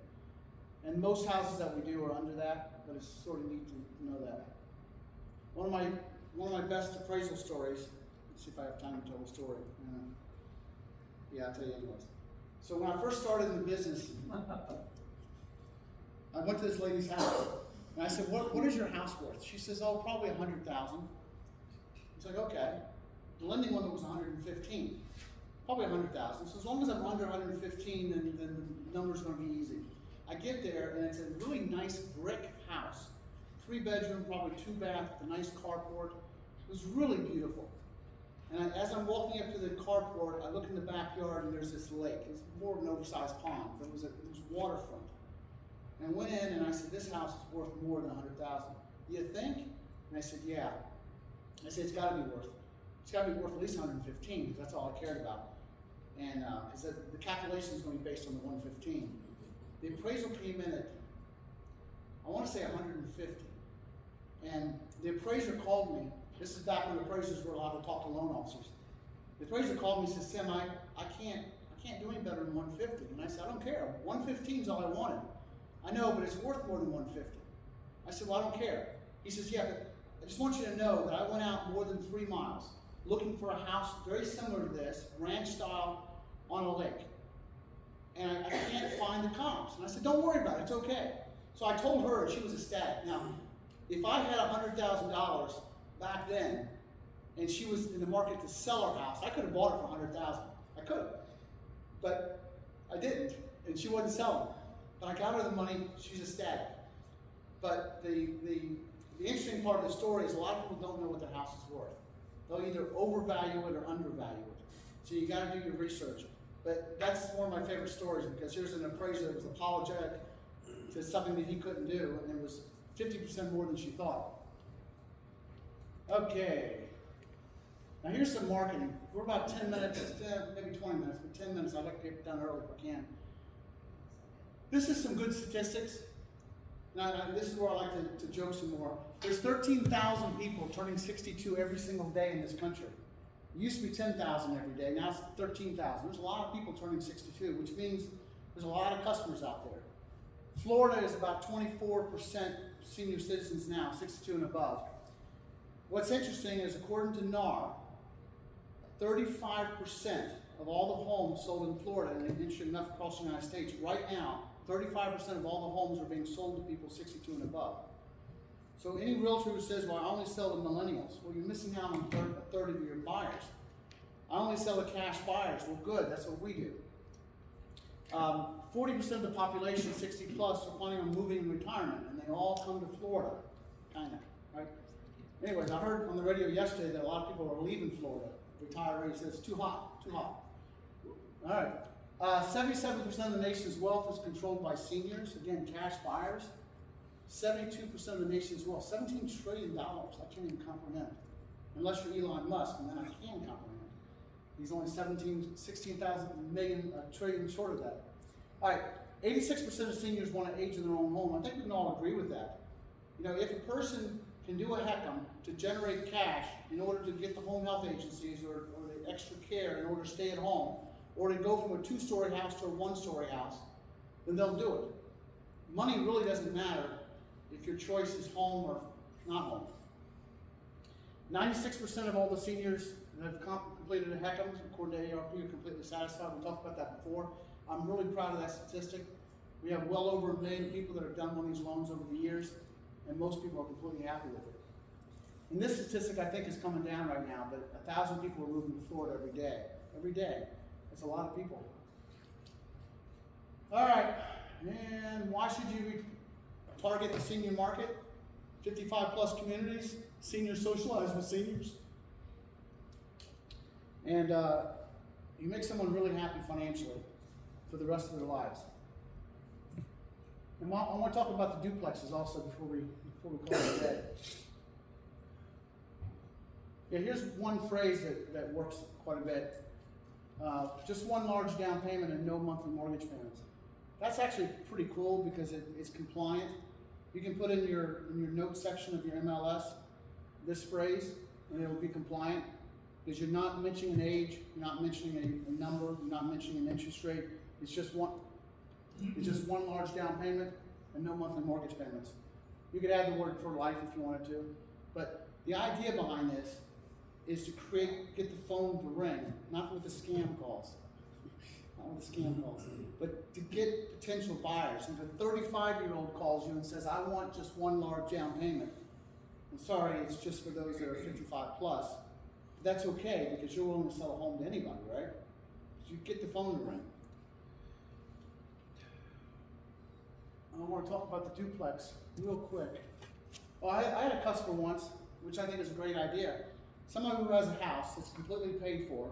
And most houses that we do are under that, but it's sort of neat to know that. One of my best appraisal stories. Let's see if I have time to tell the story. Yeah, I'll tell you anyways. So when I first started in the business, I went to this lady's house, and I said, what is your house worth? She says, oh, probably 100,000. It's like, okay. The lending limit was 115, probably 100,000. So as long as I'm under 115, then the number's gonna be easy. I get there, and it's a really nice brick house. 3-bedroom, probably 2-bath, with a nice carport. It was really beautiful. And as I'm walking up to the carport, I look in the backyard, and there's this lake. It's more of an oversized pond, but it was waterfront. And I went in, and I said, this house is worth more than 100,000. You think? And I said, yeah. I said, it's gotta be worth at least 115, because that's all I cared about. And because the calculation is going to be based on the 115. The appraisal came in at, I want to say 150. And the appraiser called me. This is back when appraisers were allowed to talk to loan officers. The appraiser called me and says, Tim, I can't do any better than 150. And I said, I don't care. 115 is all I wanted. I know, but it's worth more than 150. I said, well, I don't care. He says, yeah, but I just want you to know that I went out more than 3 miles looking for a house very similar to this, ranch style, on a lake. And I can't find the comps. And I said, don't worry about it, it's okay. So I told her, and she was ecstatic. Now, if I had $100,000 back then, and she was in the market to sell her house, I could have bought it for $100,000. I could have. But I didn't, and she wasn't selling. But I got her the money, she's ecstatic. But the interesting part of the story is a lot of people don't know what their house is worth. They'll either overvalue it or undervalue it. So you gotta do your research. But that's one of my favorite stories, because here's an appraiser that was apologetic to something that he couldn't do, and it was 50% more than she thought. Okay. Now here's some marketing. We're about 10 minutes, maybe 20 minutes, but 10 minutes. I'd like to get it done early if I can. This is some good statistics. Now, this is where I like to joke some more. There's 13,000 people turning 62 every single day in this country. It used to be 10,000 every day, now it's 13,000. There's a lot of people turning 62, which means there's a lot of customers out there. Florida is about 24% senior citizens now, 62 and above. What's interesting is, according to NAR, 35% of all the homes sold in Florida, and interesting enough across the United States, right now, 35% of all the homes are being sold to people 62 and above. So any realtor who says, well, I only sell to millennials, well, you're missing out on a third of your buyers. I only sell to cash buyers. Well, good, that's what we do. 40% of the population, 60 plus, are planning on moving in retirement, and they all come to Florida, kinda, right? Anyways, I heard on the radio yesterday that a lot of people are leaving Florida. Retirees said it's too hot, too hot. All right. 77% of the nation's wealth is controlled by seniors, again, cash buyers. 72% of the nation's wealth, $17 trillion, I can't even comprehend. Unless you're Elon Musk, and then I can comprehend. He's only 16,000 trillion short of that. All right, 86% of seniors want to age in their own home. I think we can all agree with that. You know, if a person can do a HECM to generate cash in order to get the home health agencies or the extra care in order to stay at home, or to go from a 2-story house to a 1-story house, then they'll do it. Money really doesn't matter if your choice is home or not home. 96% of all the seniors that have completed a HECM, according to ARP, are completely satisfied. We talked about that before. I'm really proud of that statistic. We have well over 1 million people that have done one of these loans over the years, and most people are completely happy with it. And this statistic, I think, is coming down right now, but 1,000 people are moving to Florida every day. Every day. That's a lot of people. All right, and why should you target the senior market? 55 plus communities, seniors socialize with seniors. And you make someone really happy financially for the rest of their lives. And I want to talk about the duplexes also before we call it a day. Yeah, here's one phrase that works quite a bit. Just one large down payment and no monthly mortgage payments. That's actually pretty cool because it's compliant. You can put in your notes section of your MLS this phrase, and it will be compliant because you're not mentioning an age, you're not mentioning a number, you're not mentioning an interest rate. It's just one large down payment and no monthly mortgage payments. You could add the word for life if you wanted to, but the idea behind this is to get the phone to ring, not with the scam calls. Not with the scam calls, but to get potential buyers. If a 35-year-old calls you and says, I want just one large down payment, I'm sorry, it's just for those that are 55 plus. That's okay because you're willing to sell a home to anybody, right? So you get the phone to ring. I want to talk about the duplex real quick. Well, I had a customer once, which I think is a great idea. Somebody who has a house that's completely paid for,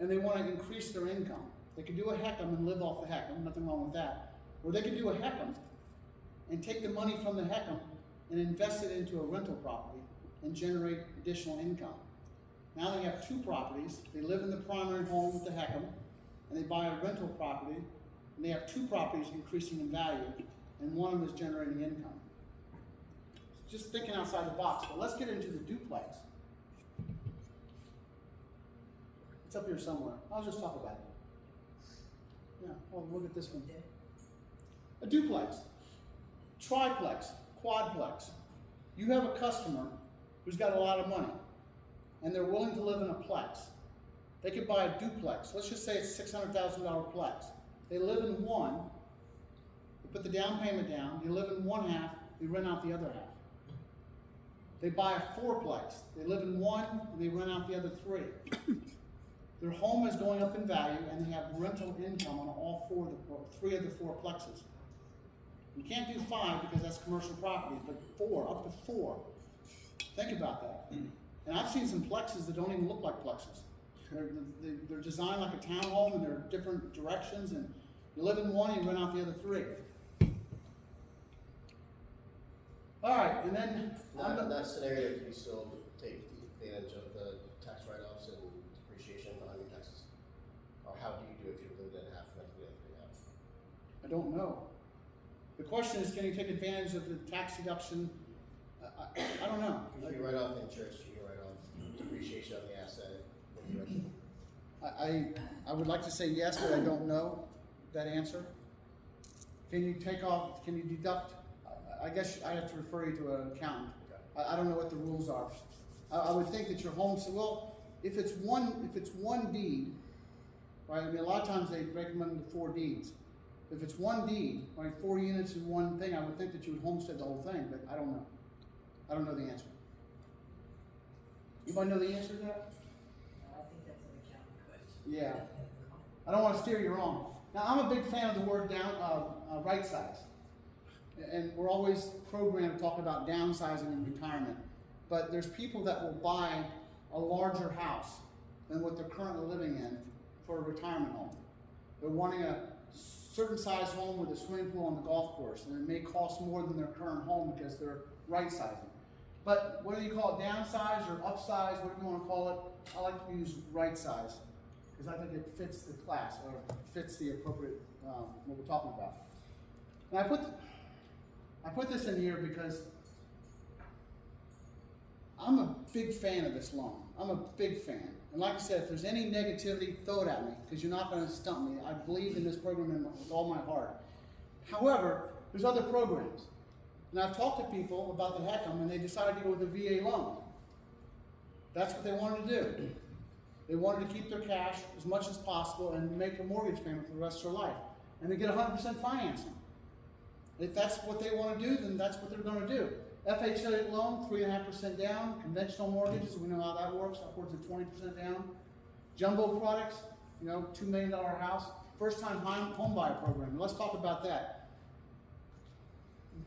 and they want to increase their income. They could do a HECM and live off the HECM, nothing wrong with that. Or they could do a HECM and take the money from the HECM and invest it into a rental property and generate additional income. Now they have 2 properties. They live in the primary home with the HECM, and they buy a rental property, and they have 2 properties increasing in value, and one of them is generating income. Just thinking outside the box, but let's get into the duplex. It's up here somewhere. I'll just talk about it. Yeah, well, look at this one. A duplex, triplex, quadplex. You have a customer who's got a lot of money, and they're willing to live in a plex. They could buy a duplex. Let's just say it's $600,000 plex. They live in one, they put the down payment down, they live in one half, they rent out the other half. They buy a 4-plex. They live in one, and they rent out the other 3. Their home is going up in value, and they have rental income on all 3 of the 4 plexes. You can't do 5 because that's commercial property, but 4, up to 4. Think about that. And I've seen some plexes that don't even look like plexes. They're designed like a townhome, and they're different directions, and you live in one, and you rent out the other 3. All right, and then in that scenario, can you still take advantage of the tax write-offs and depreciation on your taxes? Or how do you do it if you're living in half and the other half? I don't know. The question is, can you take advantage of the tax deduction? I don't know. You can write off interest, you can write off depreciation on the asset. I would like to say yes, but I don't know that answer. Can you deduct? I guess I have to refer you to an accountant. I don't know what the rules are. I would think that your home, well, if it's one deed, right? I mean, a lot of times they break them into 4 deeds. If it's one deed, right, 4 units in one thing, I would think that you would homestead the whole thing, but I don't know. I don't know the answer. Anybody know the answer to that? I think that's an accounting question. Yeah. I don't want to steer you wrong. Now, I'm a big fan of the word right size. And we're always programmed to talk about downsizing in retirement. But there's people that will buy a larger house than what they're currently living in for a retirement home. They're wanting a certain size home with a swimming pool on the golf course, and it may cost more than their current home because they're right sizing. But whether you call it downsize or upsize, whatever you want to call it, I like to use right size because I think it fits the class or fits the appropriate what we're talking about. And I put this in here because I'm a big fan of this loan. I'm a big fan. And like I said, if there's any negativity, throw it at me because you're not going to stump me. I believe in this program with all my heart. However, there's other programs. And I've talked to people about the HECM, and they decided to go with a VA loan. That's what they wanted to do. They wanted to keep their cash as much as possible and make a mortgage payment for the rest of their life. And they get 100% financing. If that's what they want to do, then that's what they're going to do. FHA loan, 3.5% down. Conventional mortgages, we know how that works, upwards of 20% down. Jumbo products, you know, $2 million house. First-time home buyer program. Let's talk about that.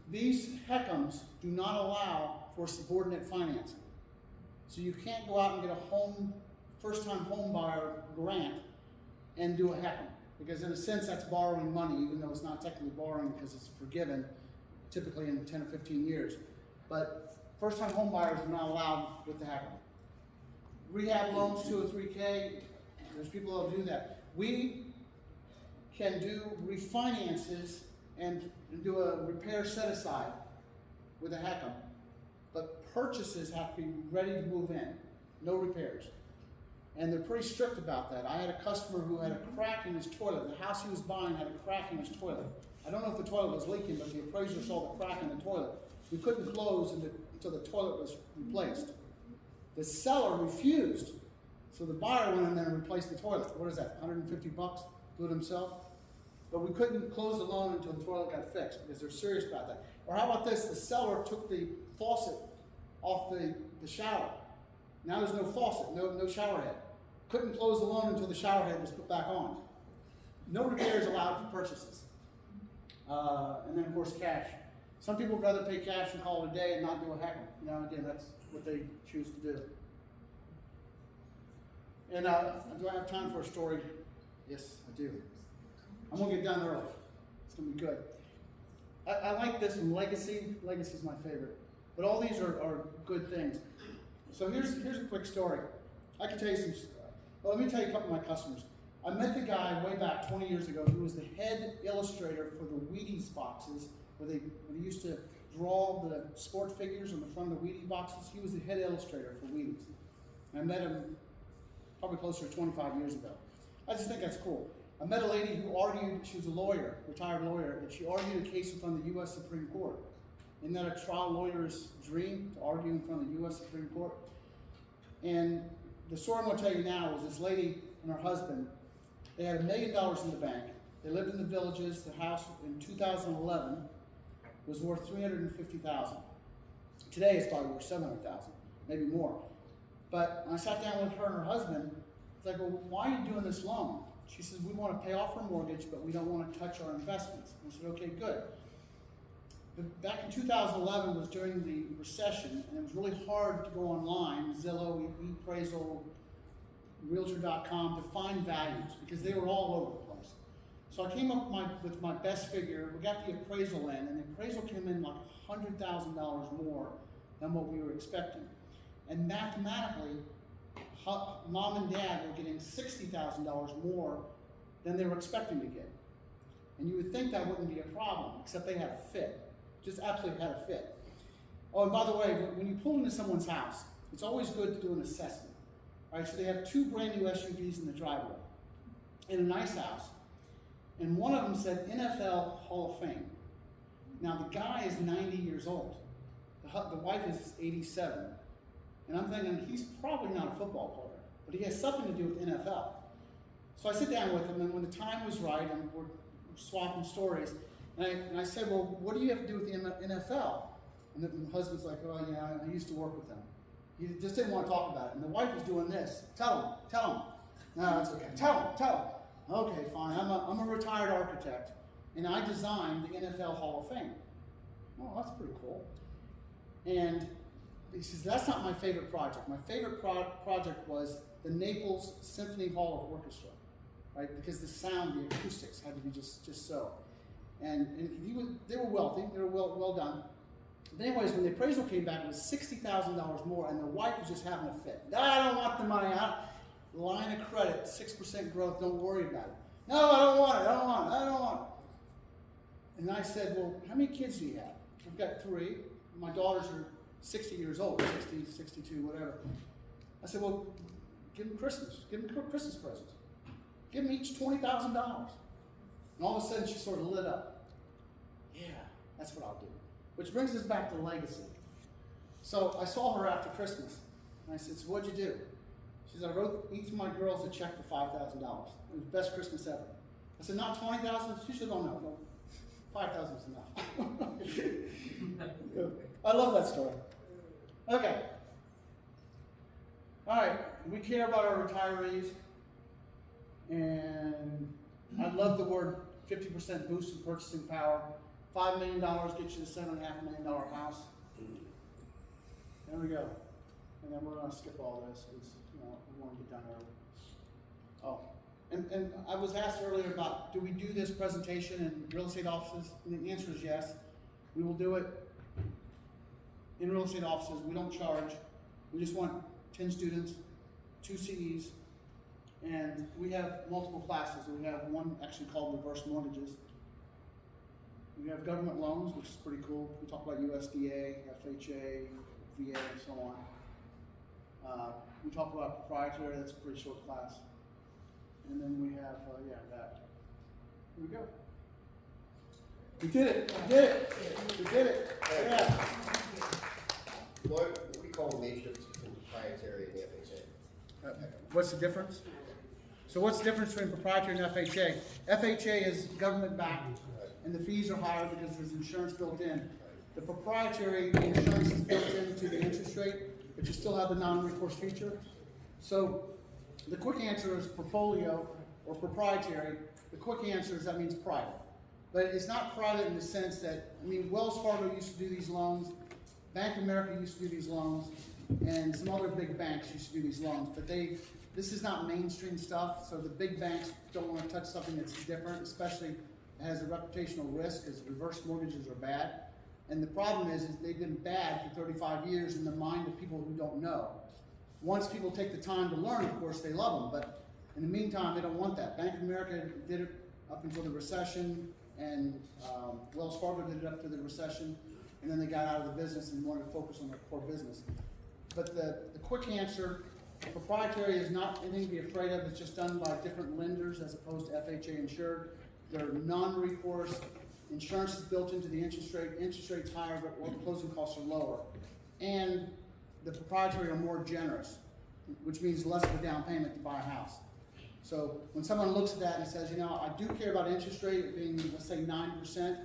These HECMs do not allow for subordinate financing. So you can't go out and get a first-time home buyer grant and do a HECM. Because in a sense, that's borrowing money, even though it's not technically borrowing because it's forgiven, typically in 10 or 15 years. But first-time home buyers are not allowed with the HECM. Rehab loans, 2 or 3K, there's people that do that. We can do refinances and do a repair set-aside with a HECM. But purchases have to be ready to move in, no repairs. And they're pretty strict about that. I had a customer who had a crack in his toilet. The house he was buying had a crack in his toilet. I don't know if the toilet was leaking, but the appraiser saw the crack in the toilet. We couldn't close until the toilet was replaced. The seller refused. So the buyer went in there and replaced the toilet. What is that, $150? Do it himself? But we couldn't close the loan until the toilet got fixed because they're serious about that. Or how about this? The seller took the faucet off the shower. Now there's no faucet, no shower head. Couldn't close the loan until the shower head was put back on. No repairs allowed for purchases. And then of course cash. Some people would rather pay cash and call it a day and not do a HECM. You know, again, that's what they choose to do. And do I have time for a story? Yes, I do. I'm gonna get done early. It's gonna be good. I like this one, Legacy. Legacy is my favorite. But all these are good things. So here's a quick story. I can tell you some, well, let me tell you a couple of my customers. I met the guy way back 20 years ago who was the head illustrator for the Wheaties boxes, where they used to draw the sport figures on the front of the Wheaties boxes. He was the head illustrator for Wheaties. And I met him probably closer to 25 years ago. I just think that's cool. I met a lady who argued, she was a lawyer, retired lawyer, and she argued a case in front of the U.S. Supreme Court. Isn't that a trial lawyer's dream, to argue in front of the U.S. Supreme Court? And the story I'm going to tell you now is this lady and her husband, they had $1 million in the bank. They lived in the Villages. The house in 2011 was worth $350,000. Today it's probably worth $700,000, maybe more. But when I sat down with her and her husband, it's like, well, why are you doing this loan? She says, we want to pay off our mortgage, but we don't want to touch our investments. I said, okay, good. But back in 2011 was during the recession, and it was really hard to go online, Zillow, eAppraisal, Realtor.com, to find values because they were all over the place. So I came up with my best figure. We got the appraisal in, and the appraisal came in like $100,000 more than what we were expecting. And mathematically, mom and dad were getting $60,000 more than they were expecting to get. And you would think that wouldn't be a problem, except they had a fit. Just absolutely had a fit. Oh, and by the way, when you pull into someone's house, it's always good to do an assessment. Right, so they have 2 brand new SUVs in the driveway, in a nice house. And one of them said NFL Hall of Fame. Now the guy is 90 years old. The wife is 87. And I'm thinking, he's probably not a football player, but he has something to do with NFL. So I sit down with him, and when the time was right, and we're swapping stories, and I said, well, what do you have to do with the NFL? And the husband's like, oh yeah, I used to work with them. He just didn't want to talk about it. And the wife was doing this. Tell him. No, it's okay. Tell him. Okay, fine. I'm a retired architect, and I designed the NFL Hall of Fame. Oh, that's pretty cool. And he says, that's not my favorite project. My favorite project was the Naples Symphony Hall of Orchestra, right? Because the sound, the acoustics had to be just so. And they were wealthy. They were well done. But anyways, when the appraisal came back, it was $60,000 more, and the wife was just having a fit. No, I don't want the money. Line of credit, 6% growth, don't worry about it. No, I don't want it. And I said, well, how many kids do you have? I've got 3. My daughters are 60 years old, 60, 62, whatever. I said, well, give them Christmas. Give them Christmas presents. Give them each $20,000. And all of a sudden, she sort of lit up. Yeah, that's what I'll do. Which brings us back to legacy. So I saw her after Christmas, and I said, so what'd you do? She said, I wrote each of my girls a check for $5,000. It was the best Christmas ever. I said, not 20,000? She said, oh no, 5,000 is enough. I love that story. Okay. All right, we care about our retirees, and I love the word 50% boost in purchasing power. $5 million gets you a $7.5 million house. There we go. And then we're gonna skip all this because we want to get done early. Oh, and I was asked earlier about, do we do this presentation in real estate offices? And the answer is yes. We will do it in real estate offices. We don't charge. We just want 10 students, 2 CEs, and we have multiple classes. We have one actually called reverse mortgages. We have government loans, which is pretty cool. We talk about USDA, FHA, VA, and so on. We talk about proprietary, that's a pretty short class. And then we have, that. Here we go. We did it, we did it, we did it, yeah. What do you call the major difference between proprietary and the FHA? What's the difference? So what's the difference between proprietary and FHA? FHA is government backed, and the fees are higher because there's insurance built in. The proprietary, the insurance is built into the interest rate, but you still have the non-recourse feature. So the quick answer is portfolio or proprietary. The quick answer is that means private. But it's not private in the sense that, Wells Fargo used to do these loans, Bank of America used to do these loans, and some other big banks used to do these loans, but this is not mainstream stuff, so the big banks don't want to touch something that's different, especially it has a reputational risk because reverse mortgages are bad. And the problem is they've been bad for 35 years in the mind of people who don't know. Once people take the time to learn, of course, they love them, but in the meantime, they don't want that. Bank of America did it up until the recession, and Wells Fargo did it up to the recession, and then they got out of the business and wanted to focus on their core business. But the quick answer, proprietary is not anything to be afraid of. It's just done by different lenders as opposed to FHA insured. They're non-recourse. Insurance is built into the interest rate. Interest rate's higher, but closing costs are lower. And the proprietary are more generous, which means less of a down payment to buy a house. So when someone looks at that and says, I do care about interest rate being, let's say 9%,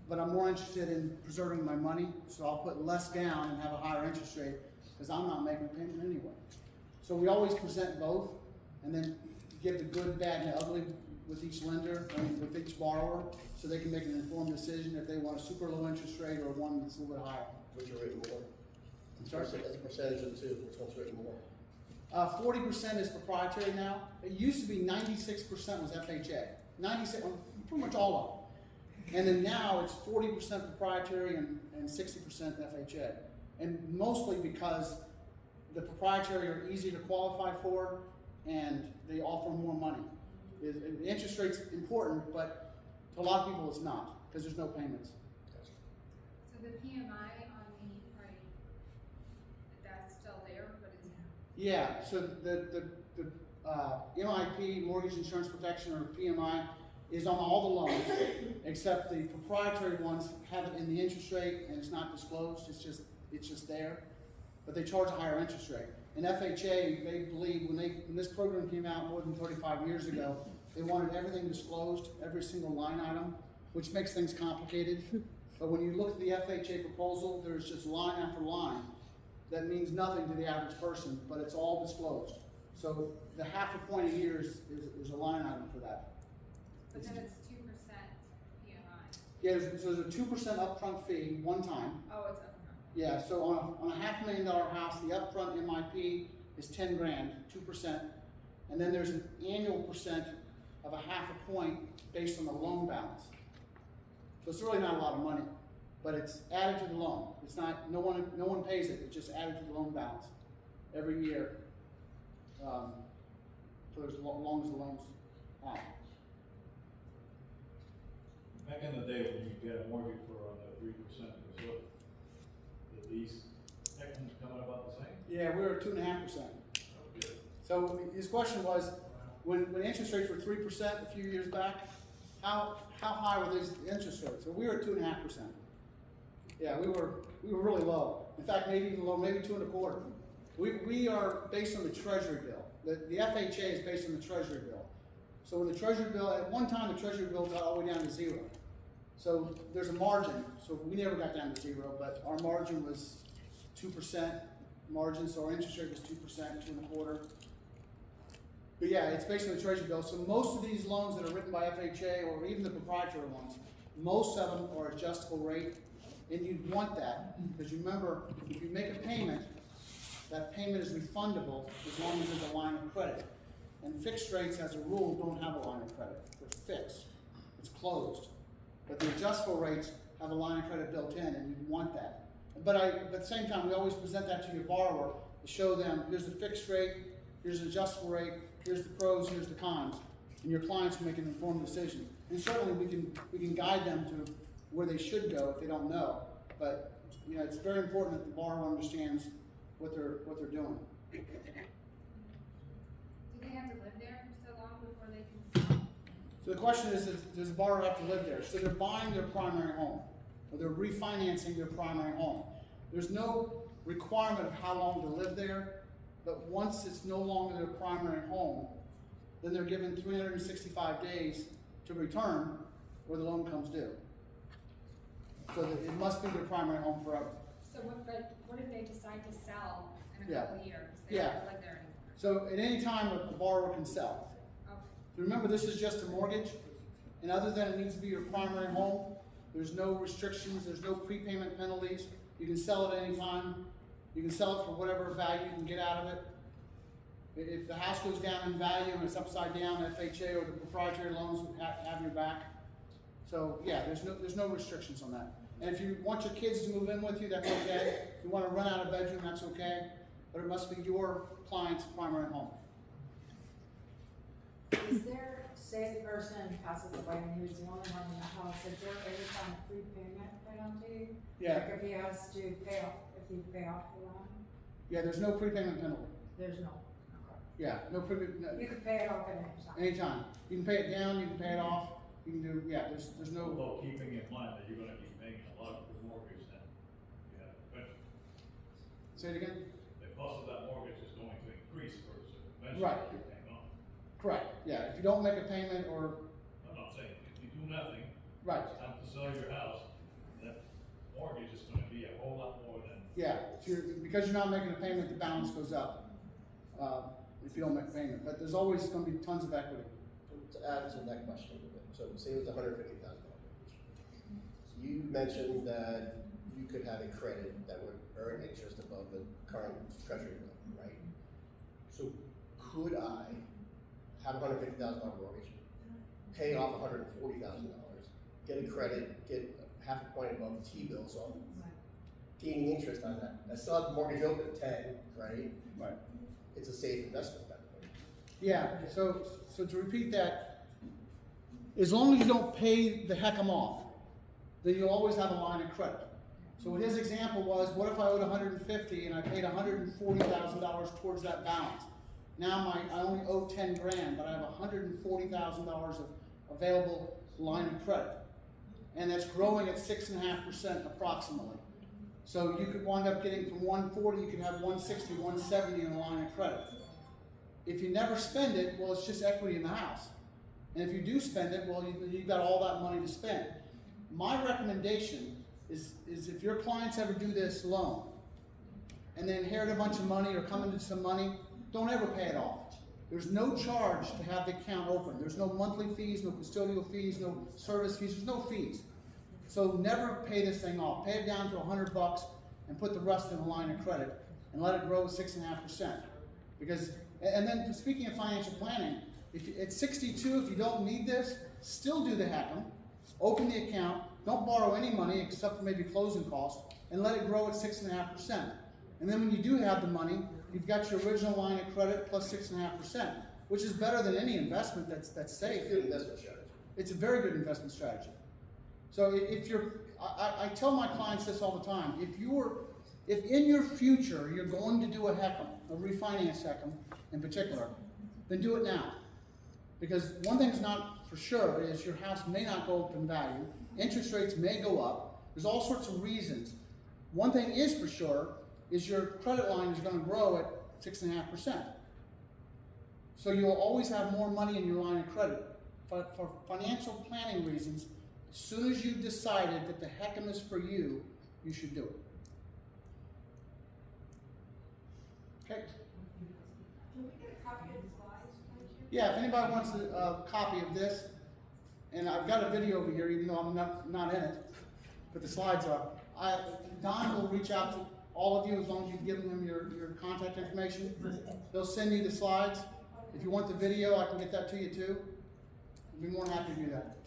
but I'm more interested in preserving my money, so I'll put less down and have a higher interest rate because I'm not making a payment anyway. So we always present both, and then give the good, bad, and the ugly with each lender, with each borrower, so they can make an informed decision if they want a super low interest rate or one that's a little bit higher. Which are written more? I'm sorry? As a percentage of the two, which one's written more? 40% is proprietary now. It used to be 96% was FHA. 96, pretty much all of them. And then now it's 40% proprietary and 60% FHA. And mostly because the proprietary are easy to qualify for and they offer more money. The interest rate's important, but to a lot of people it's not because there's no payments. So the PMI on the, right, that's still there, but it's. Yeah, so the MIP, Mortgage Insurance Protection, or PMI, is on all the loans, except the proprietary ones have it in the interest rate and it's not disclosed, it's just there, but they charge a higher interest rate. And FHA, they believe when this program came out more than 35 years ago, they wanted everything disclosed, every single line item, which makes things complicated. But when you look at the FHA proposal, there's just line after line that means nothing to the average person, but it's all disclosed. So the half a point a year is a line item for that. But then it's 2% PMI. Yeah, so there's a 2% upfront fee one time. Oh, it's up. Yeah, so on a $500,000 house, the upfront MIP is 10 grand, 2%, and then there's an annual percent of a half a point based on the loan balance. So it's really not a lot of money, but it's added to the loan. It's not, no one pays it, it's just added to the loan balance every year, for as long as the loan's out. Back in the day when you get a mortgage for 3% or so, did these HECMs come out about the same? Yeah, we were at 2.5%. So his question was, when interest rates were 3% a few years back, how high were these interest rates? So we were at 2.5%. Yeah, we were really low. In fact, maybe even low, maybe 2.25. We are based on the Treasury bill. The FHA is based on the Treasury bill. So when the Treasury bill, at one time the Treasury bill got all the way down to 0. So there's a margin. So we never got down to 0, but our margin was 2% margin. So our interest rate was 2%, 2.25. But yeah, it's based on the Treasury bill. So most of these loans that are written by FHA or even the proprietary ones, most of them are adjustable rate. And you'd want that, because you remember, if you make a payment, that payment is refundable as long as there's a line of credit. And fixed rates, as a rule, don't have a line of credit. They're fixed. It's closed. But the adjustable rates have a line of credit built in, and you'd want that. But at the same time, we always present that to your borrower to show them, here's the fixed rate, here's the adjustable rate, here's the pros, here's the cons. And your clients can make an informed decision. And certainly we can guide them to where they should go if they don't know. But you know, it's very important that the borrower understands what they're doing. Do they have to live there for so long before they can sell? So the question is, does the borrower have to live there? So they're buying their primary home, or they're refinancing their primary home. There's no requirement of how long to live there, but once it's no longer their primary home, then they're given 365 days to return, or the loan comes due. So that it must be their primary home forever. So what if they decide to sell in a Yeah. couple of years? They Yeah. don't live there anymore. So at any time, a borrower can sell. Okay. So remember, this is just a mortgage, and other than it needs to be your primary home, there's no restrictions, there's no prepayment penalties. You can sell it any time. You can sell it for whatever value you can get out of it. If the house goes down in value and it's upside down, FHA or the proprietary loans would have your back. So yeah, there's no restrictions on that. And if you want your kids to move in with you, that's okay. If you want to rent out a bedroom, that's okay. But it must be your client's primary home. Is there, say the person passes away and he was the only one in the house, is there any kind of prepayment penalty? Yeah. Like if he has to pay off the loan? Yeah, there's no prepayment penalty. There's no. Yeah, no prepayment. No, You could pay it off at any time. anytime. You can pay it down, you can pay it off. You can do, yeah, there's no. Although keeping in mind that you're gonna be paying a lot of the mortgage then, you have a pension. Say it again? The cost of that mortgage is going to increase for eventually Right. you're paying off. Correct, yeah. If you don't make a payment or, I'm not saying, if you do nothing, right, it's time to sell your house, that mortgage is gonna be a whole lot more than. yeah. So because you're not making a payment, the balance goes up. If you don't make a payment, but there's always going to be tons of equity. To add to that question a little bit, so say it was $150,000 mortgage. You mentioned that you could have a credit that would earn interest above the current treasury bill, right? So could I have a $150,000 mortgage, pay off $140,000, get a credit, get half a point above the T-bill, so I'm gaining interest on that. I still have the mortgage open at 10, right? Right. It's a safe investment at that point. Yeah, so to repeat that, as long as you don't pay the HECM off, then you'll always have a line of credit. So his example was, what if I owed $150 and I paid $140,000 towards that balance? Now I only owe 10 grand, but I have $140,000 of available line of credit. And that's growing at 6.5% approximately. So you could wind up getting from 140, you could have 160, 170 in a line of credit. If you never spend it, well, it's just equity in the house. And if you do spend it, well, you've got all that money to spend. My recommendation is if your clients ever do this loan and they inherit a bunch of money or come into some money, don't ever pay it off. There's no charge to have the account open. There's no monthly fees, no custodial fees, no service fees, there's no fees. So never pay this thing off. Pay it down to $100 and put the rest in a line of credit and let it grow 6.5%. Because, and then speaking of financial planning, at 62, if you don't need this, still do the HECM, open the account, don't borrow any money except for maybe closing costs, and let it grow at 6.5%. And then when you do have the money, you've got your original line of credit plus 6.5%, which is better than any investment that's safe. It's a good investment strategy. It's a very good investment strategy. So if you're, I tell my clients this all the time, if in your future you're going to do a HECM, a refinance HECM in particular, then do it now. Because one thing's not for sure is your house may not go up in value, interest rates may go up, There's all sorts of reasons. One thing is for sure, is your credit line is gonna grow at 6.5%. So you'll always have more money in your line of credit. For financial planning reasons, as soon as you've decided that the HECM is for you, you should do it. Okay? Can we get a copy of the slides? Yeah, if anybody wants a copy of this, and I've got a video over here, even though I'm not in it, but the slides are. Don will reach out to all of you as long as you've given him your contact information. They'll send you the slides. If you want the video, I can get that to you too. I'd be more than happy to do that.